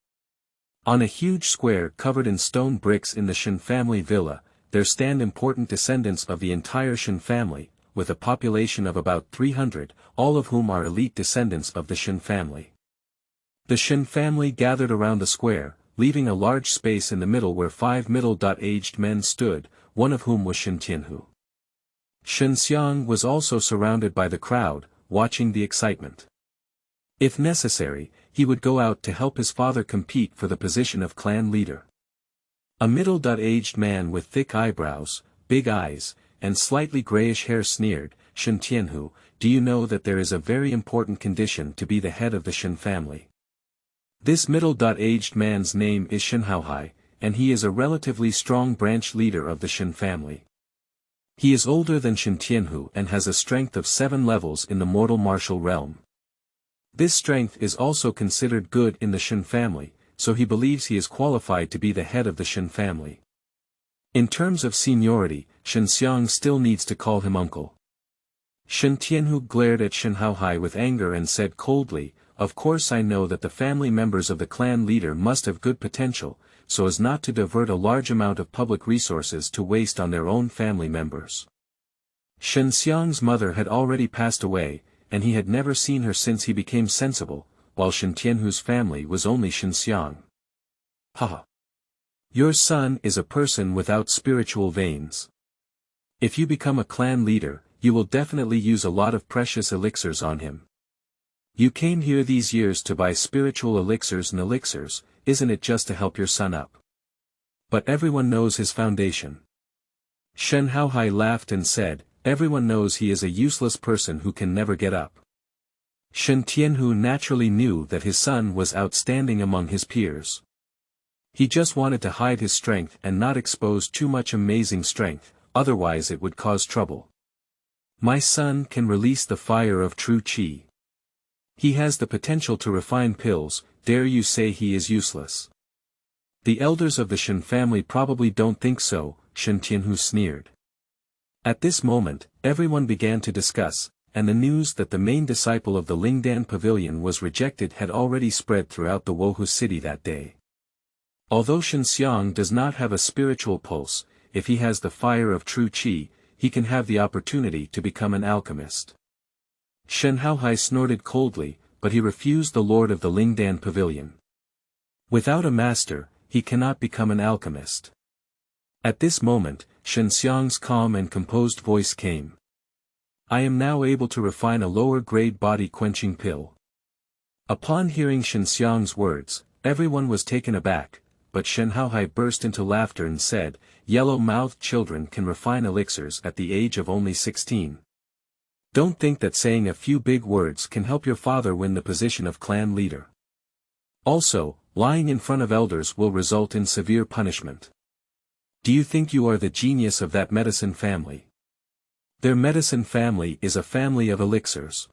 On a huge square covered in stone bricks in the Shen family villa, there stand important descendants of the entire Shen family, with a population of about 300, all of whom are elite descendants of the Shen family. The Shen family gathered around the square, leaving a large space in the middle where 5 middle-aged men stood, one of whom was Shen Tianhu. Shen Xiang was also surrounded by the crowd, watching the excitement. If necessary, he would go out to help his father compete for the position of clan leader. A middle-aged man with thick eyebrows, big eyes, and slightly grayish hair sneered, Shen Tianhu, do you know that there is a very important condition to be the head of the Shen family? This middle-aged man's name is Shen Haohai, and he is a relatively strong branch leader of the Shen family. He is older than Shen Tianhu and has a strength of 7 levels in the mortal martial realm. This strength is also considered good in the Shen family, so he believes he is qualified to be the head of the Shen family. In terms of seniority, Shen Xiang still needs to call him uncle. Shen Tianhu glared at Shen Haohai with anger and said coldly, of course I know that the family members of the clan leader must have good potential, so as not to divert a large amount of public resources to waste on their own family members. Shen Xiang's mother had already passed away, and he had never seen her since he became sensible, while Shen Tianhu's family was only Shen Xiang. Haha. Your son is a person without spiritual veins. If you become a clan leader, you will definitely use a lot of precious elixirs on him. You came here these years to buy spiritual elixirs and elixirs, isn't it just to help your son up? But everyone knows his foundation. Shen Haohai laughed and said, everyone knows he is a useless person who can never get up. Shen Tianhu naturally knew that his son was outstanding among his peers. He just wanted to hide his strength and not expose too much amazing strength, otherwise it would cause trouble. My son can release the fire of true qi. He has the potential to refine pills, dare you say he is useless? The elders of the Shen family probably don't think so, Shen Tianhu sneered. At this moment, everyone began to discuss, and the news that the main disciple of the Lingdan pavilion was rejected had already spread throughout the Wohu city that day. Although Shen Xiang does not have a spiritual pulse, if he has the fire of true qi, he can have the opportunity to become an alchemist. Shen Haohai snorted coldly, but he refused the lord of the Lingdan pavilion. Without a master, he cannot become an alchemist. At this moment, Shen Xiang's calm and composed voice came. I am now able to refine a lower-grade body-quenching pill. Upon hearing Shen Xiang's words, everyone was taken aback, but Shen Haohai burst into laughter and said, yellow-mouthed children can refine elixirs at the age of only 16. Don't think that saying a few big words can help your father win the position of clan leader. Also, lying in front of elders will result in severe punishment. Do you think you are the genius of that medicine family? Their medicine family is a family of elixirs.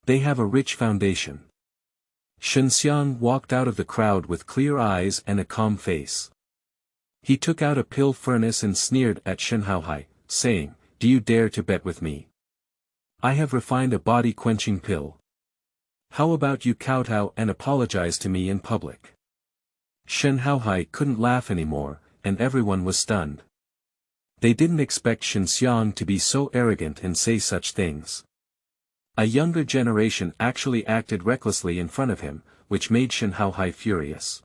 They have a rich foundation. Shen Xiang walked out of the crowd with clear eyes and a calm face. He took out a pill furnace and sneered at Shen Haohai, saying, do you dare to bet with me? I have refined a body-quenching pill. How about you kowtow and apologize to me in public? Shen Haohai couldn't laugh anymore, and everyone was stunned. They didn't expect Shen Xiang to be so arrogant and say such things. A younger generation actually acted recklessly in front of him, which made Shen Haohai furious.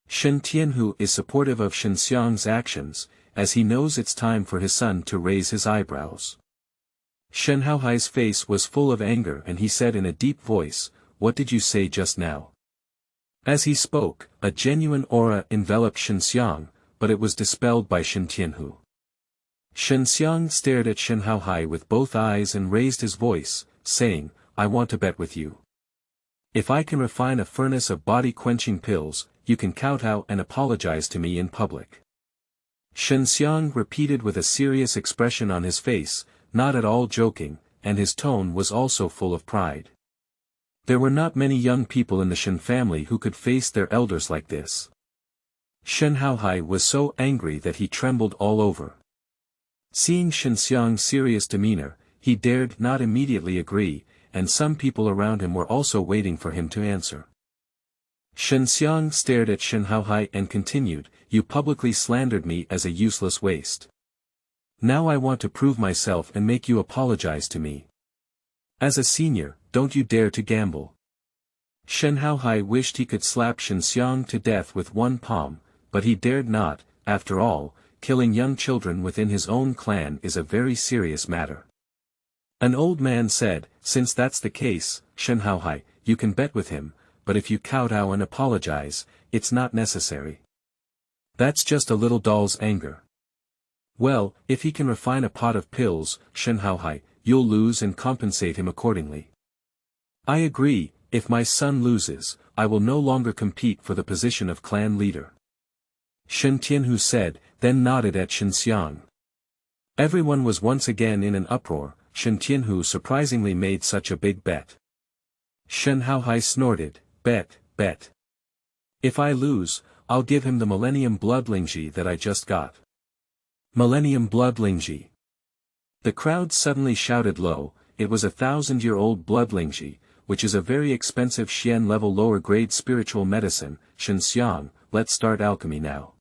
Shen Tianhu is supportive of Shen Xiang's actions, as he knows it's time for his son to raise his eyebrows. Shen Haohai's face was full of anger and he said in a deep voice, what did you say just now? As he spoke, a genuine aura enveloped Shen Xiang, but it was dispelled by Shen Tianhu. Shen Xiang stared at Shen Haohai with both eyes and raised his voice, saying, I want to bet with you. If I can refine a furnace of body-quenching pills, you can kowtow and apologize to me in public. Shen Xiang repeated with a serious expression on his face, not at all joking, and his tone was also full of pride. There were not many young people in the Shen family who could face their elders like this. Shen Haohai was so angry that he trembled all over. Seeing Shen Xiang's serious demeanor, he dared not immediately agree, and some people around him were also waiting for him to answer. Shen Xiang stared at Shen Haohai and continued, you publicly slandered me as a useless waste. Now I want to prove myself and make you apologize to me. As a senior, don't you dare to gamble. Shen Haohai wished he could slap Shen Xiang to death with one palm, but he dared not. After all, killing young children within his own clan is a very serious matter. An old man said, since that's the case, Shen Haohai, you can bet with him, but if you kowtow and apologize, it's not necessary. That's just a little doll's anger. Well, if he can refine a pot of pills, Shenhaohai, you'll lose and compensate him accordingly. I agree, if my son loses, I will no longer compete for the position of clan leader. Shen Tianhu said, then nodded at Xue Xianxian. Everyone was once again in an uproar. Shen Tianhu surprisingly made such a big bet. Shen Haohai snorted, bet. If I lose, I'll give him the Millennium Blood Lingji that I just got. Millennium Blood Lingji. The crowd suddenly shouted low. It was 1,000-year-old Blood Lingji, which is a very expensive Xian level lower grade spiritual medicine. Xue Xianxian, let's start alchemy now.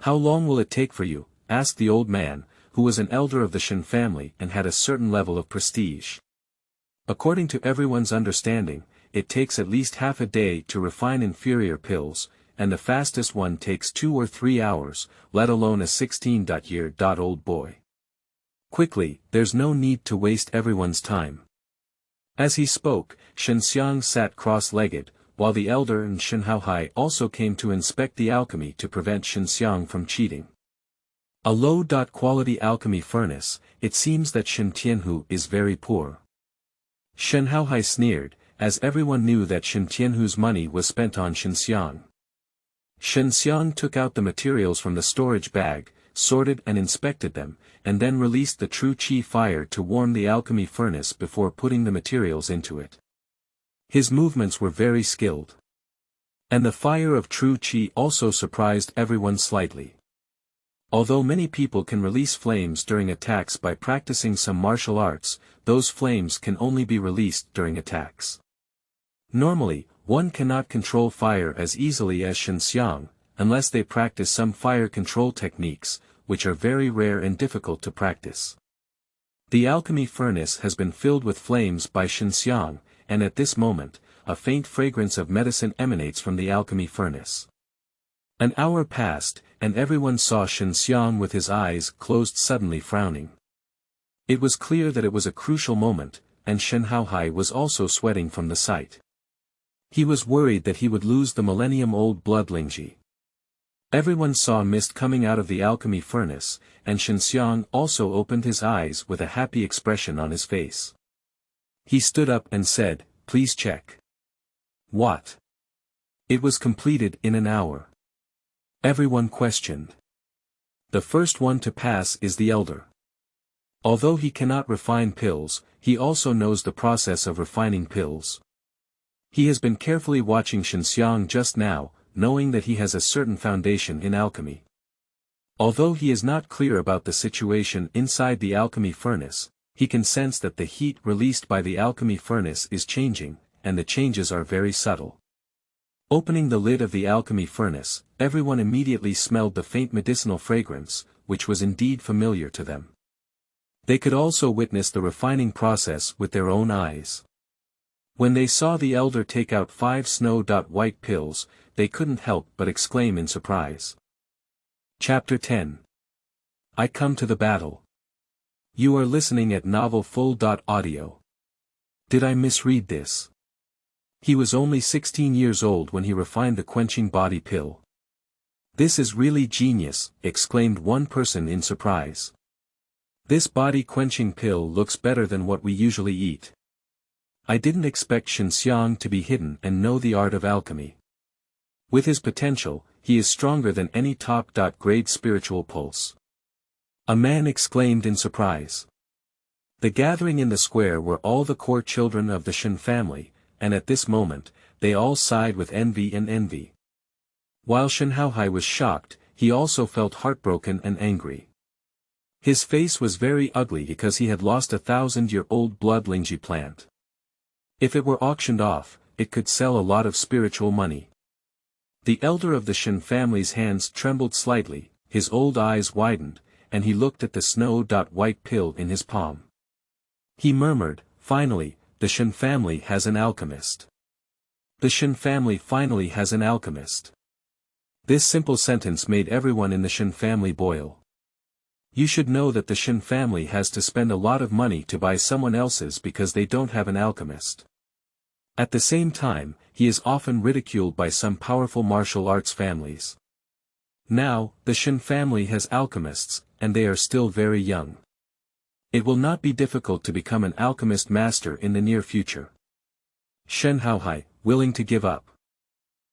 How long will it take for you? Asked the old man, who was an elder of the Shen family and had a certain level of prestige. According to everyone's understanding, it takes at least half a day to refine inferior pills, and the fastest one takes 2 or 3 hours, let alone a 16-year-old boy. Quickly, there's no need to waste everyone's time. As he spoke, Xue Xianxian sat cross-legged, while the elder and Shen Haohai also came to inspect the alchemy to prevent Xue Xianxian from cheating. A low-quality alchemy furnace, it seems that Shen Tianhu is very poor. Shen Haohai sneered, as everyone knew that Shen Tianhu's money was spent on Xue Xianxian. Xue Xianxian took out the materials from the storage bag, sorted and inspected them, and then released the true qi fire to warm the alchemy furnace before putting the materials into it. His movements were very skilled. And the fire of true qi also surprised everyone slightly. Although many people can release flames during attacks by practicing some martial arts, those flames can only be released during attacks. Normally, one cannot control fire as easily as Xue Xianxian, unless they practice some fire control techniques, which are very rare and difficult to practice. The alchemy furnace has been filled with flames by Xue Xianxian, and at this moment, a faint fragrance of medicine emanates from the alchemy furnace. An hour passed, and everyone saw Xue Xianxian with his eyes closed suddenly frowning. It was clear that it was a crucial moment, and Shen Haohai was also sweating from the sight. He was worried that he would lose the millennium-old blood Lingji. Everyone saw mist coming out of the alchemy furnace, and Xue Xianxian also opened his eyes with a happy expression on his face. He stood up and said, please check. What? It was completed in an hour. Everyone questioned. The first one to pass is the elder. Although he cannot refine pills, he also knows the process of refining pills. He has been carefully watching Xue Xianxian just now, knowing that he has a certain foundation in alchemy. Although he is not clear about the situation inside the alchemy furnace, he can sense that the heat released by the alchemy furnace is changing, and the changes are very subtle. Opening the lid of the alchemy furnace, everyone immediately smelled the faint medicinal fragrance, which was indeed familiar to them. They could also witness the refining process with their own eyes. When they saw the elder take out 5 snow-white pills, they couldn't help but exclaim in surprise. Chapter 10. I come to the battle. You are listening at Novel Full.audio. Did I misread this? He was only 16 years old when he refined the quenching body pill. This is really genius, exclaimed one person in surprise. This body quenching pill looks better than what we usually eat. I didn't expect Xue Xianxian to be hidden and know the art of alchemy. With his potential, he is stronger than any top-grade spiritual pulse. A man exclaimed in surprise. The gathering in the square were all the core children of the Shen family, and at this moment, they all sighed with envy. While Shen Haohai was shocked, he also felt heartbroken and angry. His face was very ugly because he had lost a 1,000-year-old blood Lingji plant. If it were auctioned off, it could sell a lot of spiritual money. The elder of the Shen family's hands trembled slightly, his old eyes widened, and he looked at the snow-white pill in his palm. He murmured, finally, the Shen family has an alchemist. The Shen family finally has an alchemist. This simple sentence made everyone in the Shen family boil. You should know that the Shen family has to spend a lot of money to buy someone else's because they don't have an alchemist. At the same time, he is often ridiculed by some powerful martial arts families. Now, the Shen family has alchemists, and they are still very young. It will not be difficult to become an alchemist master in the near future. Shen Haohai, willing to give up.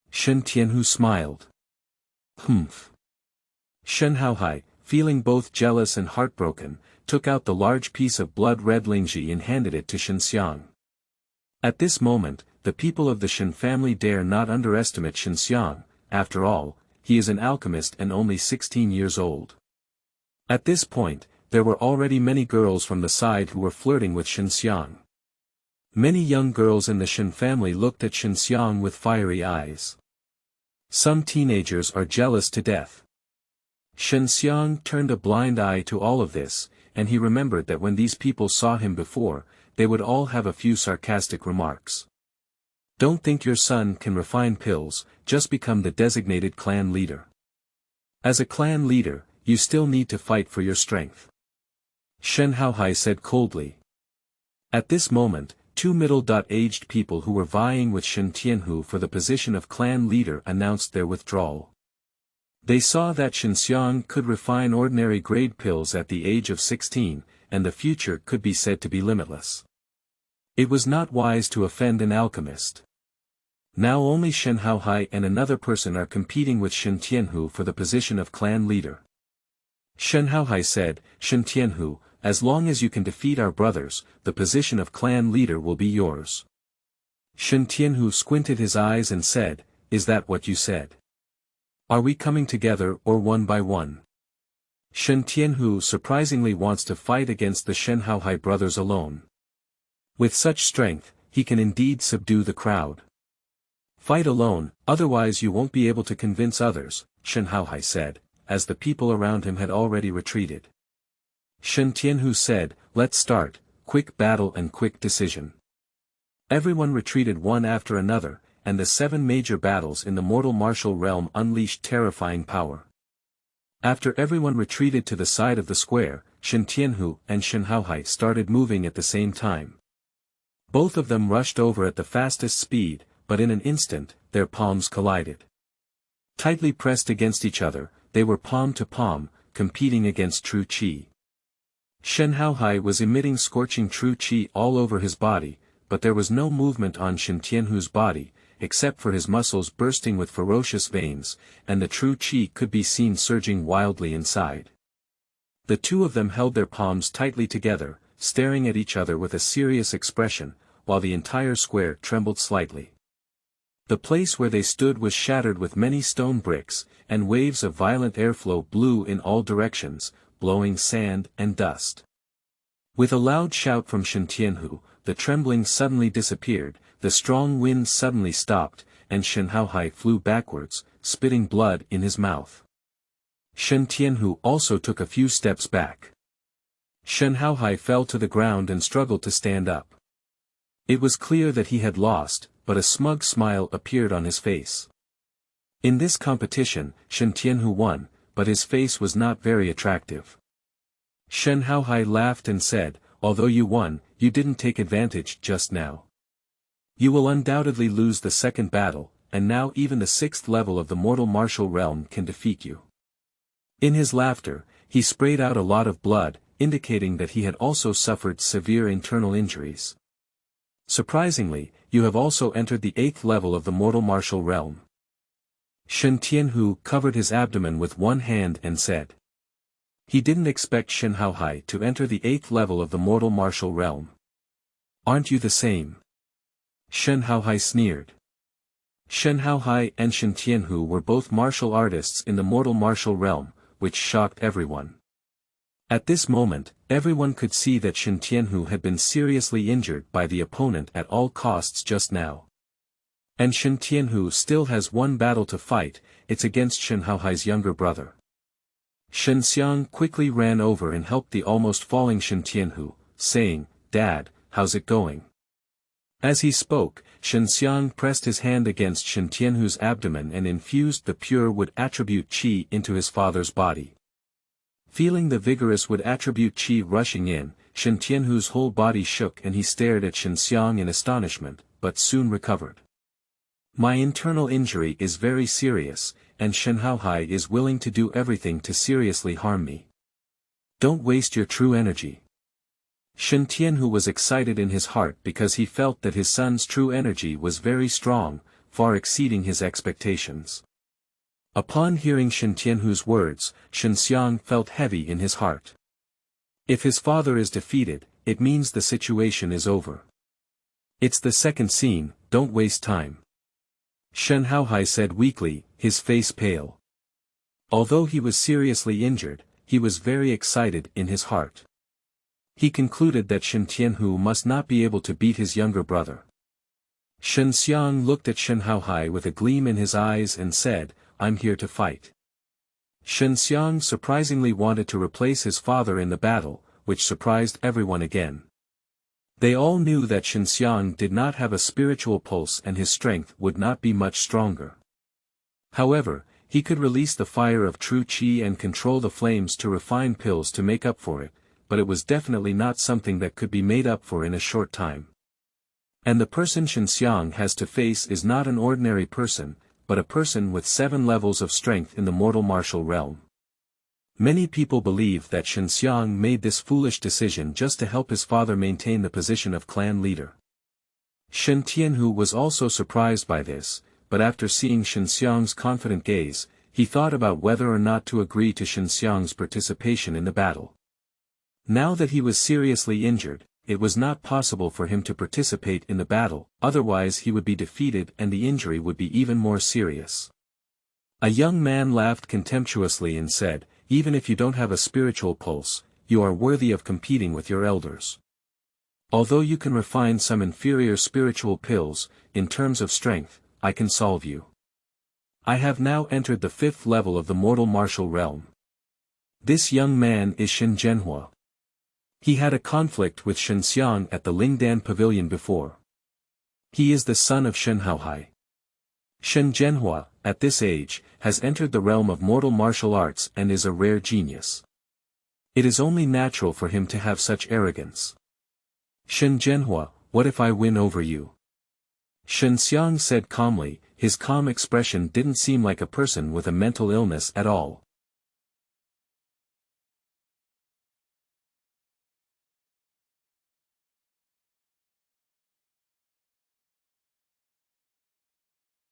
Shen Tianhu smiled. Humph. Shen Haohai, feeling both jealous and heartbroken, took out the large piece of blood-red lingji and handed it to Xinxiang. At this moment, the people of the Shen family dare not underestimate Xinxiang. After all, he is an alchemist and only 16 years old. At this point, there were already many girls from the side who were flirting with Xinxiang. Many young girls in the Shen family looked at Xinxiang with fiery eyes. Some teenagers are jealous to death. Xinxiang turned a blind eye to all of this, and he remembered that when these people saw him before, they would all have a few sarcastic remarks. Don't think your son can refine pills, just become the designated clan leader. As a clan leader, you still need to fight for your strength. Shen Haohai said coldly. At this moment, two middle-aged people who were vying with Shen Tianhu for the position of clan leader announced their withdrawal. They saw that Xinxiang could refine ordinary grade pills at the age of 16, and the future could be said to be limitless. It was not wise to offend an alchemist. Now only Shen Haohai and another person are competing with Shen Tianhu for the position of clan leader. Shen Haohai said, Shen Tianhu, as long as you can defeat our brothers, the position of clan leader will be yours. Shen Tianhu squinted his eyes and said, is that what you said? Are we coming together or one by one? Shen Tianhu surprisingly wants to fight against the Shen Haohai brothers alone. With such strength, he can indeed subdue the crowd. Fight alone, otherwise you won't be able to convince others, Shen Haohai said, as the people around him had already retreated. Shen Tianhu said, let's start, quick battle and quick decision. Everyone retreated one after another, and the 7 major battles in the mortal martial realm unleashed terrifying power. After everyone retreated to the side of the square, Shen Tianhu and Shen Haohai started moving at the same time. Both of them rushed over at the fastest speed, but in an instant, their palms collided. Tightly pressed against each other, they were palm to palm, competing against true qi. Shen Haohai was emitting scorching true qi all over his body, but there was no movement on Shen Tianhu's body, except for his muscles bursting with ferocious veins, and the true qi could be seen surging wildly inside. The two of them held their palms tightly together, staring at each other with a serious expression, while the entire square trembled slightly. The place where they stood was shattered with many stone bricks, and waves of violent airflow blew in all directions, blowing sand and dust. With a loud shout from Shen Tianhu, the trembling suddenly disappeared, the strong wind suddenly stopped, and Shen Haohai flew backwards, spitting blood in his mouth. Shen Tianhu also took a few steps back. Shen Haohai fell to the ground and struggled to stand up. It was clear that he had lost, but a smug smile appeared on his face. In this competition, Shen Tianhu won, but his face was not very attractive. Shen Haohai laughed and said, although you won, you didn't take advantage just now. You will undoubtedly lose the second battle, and now even the 6th level of the mortal martial realm can defeat you. In his laughter, he sprayed out a lot of blood, indicating that he had also suffered severe internal injuries. Surprisingly, you have also entered the 8th level of the mortal martial realm. Shen Tianhu covered his abdomen with one hand and said. He didn't expect Shen Haohai to enter the 8th level of the mortal martial realm. Aren't you the same? Shen Haohai sneered. Shen Haohai and Shen Tianhu were both martial artists in the mortal martial realm, which shocked everyone. At this moment, everyone could see that Shen Tianhu had been seriously injured by the opponent at all costs just now. And Shen Tianhu still has one battle to fight, it's against Shen Haohai's younger brother. Shen Xiang quickly ran over and helped the almost falling Shen Tianhu, saying, Dad, how's it going? As he spoke, Shen Xiang pressed his hand against Shen Tianhu's abdomen and infused the pure wood attribute qi into his father's body. Feeling the vigorous wood attribute qi rushing in, Shen Tianhu's whole body shook and he stared at Xue in astonishment, but soon recovered. My internal injury is very serious, and Shen Haohai is willing to do everything to seriously harm me. Don't waste your true energy. Shen Tianhu was excited in his heart because he felt that his son's true energy was very strong, far exceeding his expectations. Upon hearing Shen Tianhu's words, Xue felt heavy in his heart. If his father is defeated, it means the situation is over. It's the second scene, don't waste time. Shen Haohai said weakly, his face pale. Although he was seriously injured, he was very excited in his heart. He concluded that Shen Tianhu must not be able to beat his younger brother. Xue looked at Shen Haohai with a gleam in his eyes and said, I'm here to fight. Xue surprisingly wanted to replace his father in the battle, which surprised everyone again. They all knew that Xue did not have a spiritual pulse and his strength would not be much stronger. However, he could release the fire of true qi and control the flames to refine pills to make up for it, but it was definitely not something that could be made up for in a short time. And the person Xue has to face is not an ordinary person, but a person with 7 levels of strength in the mortal martial realm. Many people believe that Xue made this foolish decision just to help his father maintain the position of clan leader. Shen Tianhu was also surprised by this, but after seeing Xue confident gaze, he thought about whether or not to agree to Xue's participation in the battle. Now that he was seriously injured, it was not possible for him to participate in the battle, otherwise he would be defeated and the injury would be even more serious. A young man laughed contemptuously and said, even if you don't have a spiritual pulse, you are worthy of competing with your elders. Although you can refine some inferior spiritual pills, in terms of strength, I can solve you. I have now entered the 5th level of the mortal martial realm. This young man is Shen Zhenhua. He had a conflict with Xue at the Lingdan Pavilion before. He is the son of Shen Haohai. Shen Zhenhua, at this age, has entered the realm of mortal martial arts and is a rare genius. It is only natural for him to have such arrogance. Shen Zhenhua, what if I win over you? Xue said calmly, his calm expression didn't seem like a person with a mental illness at all.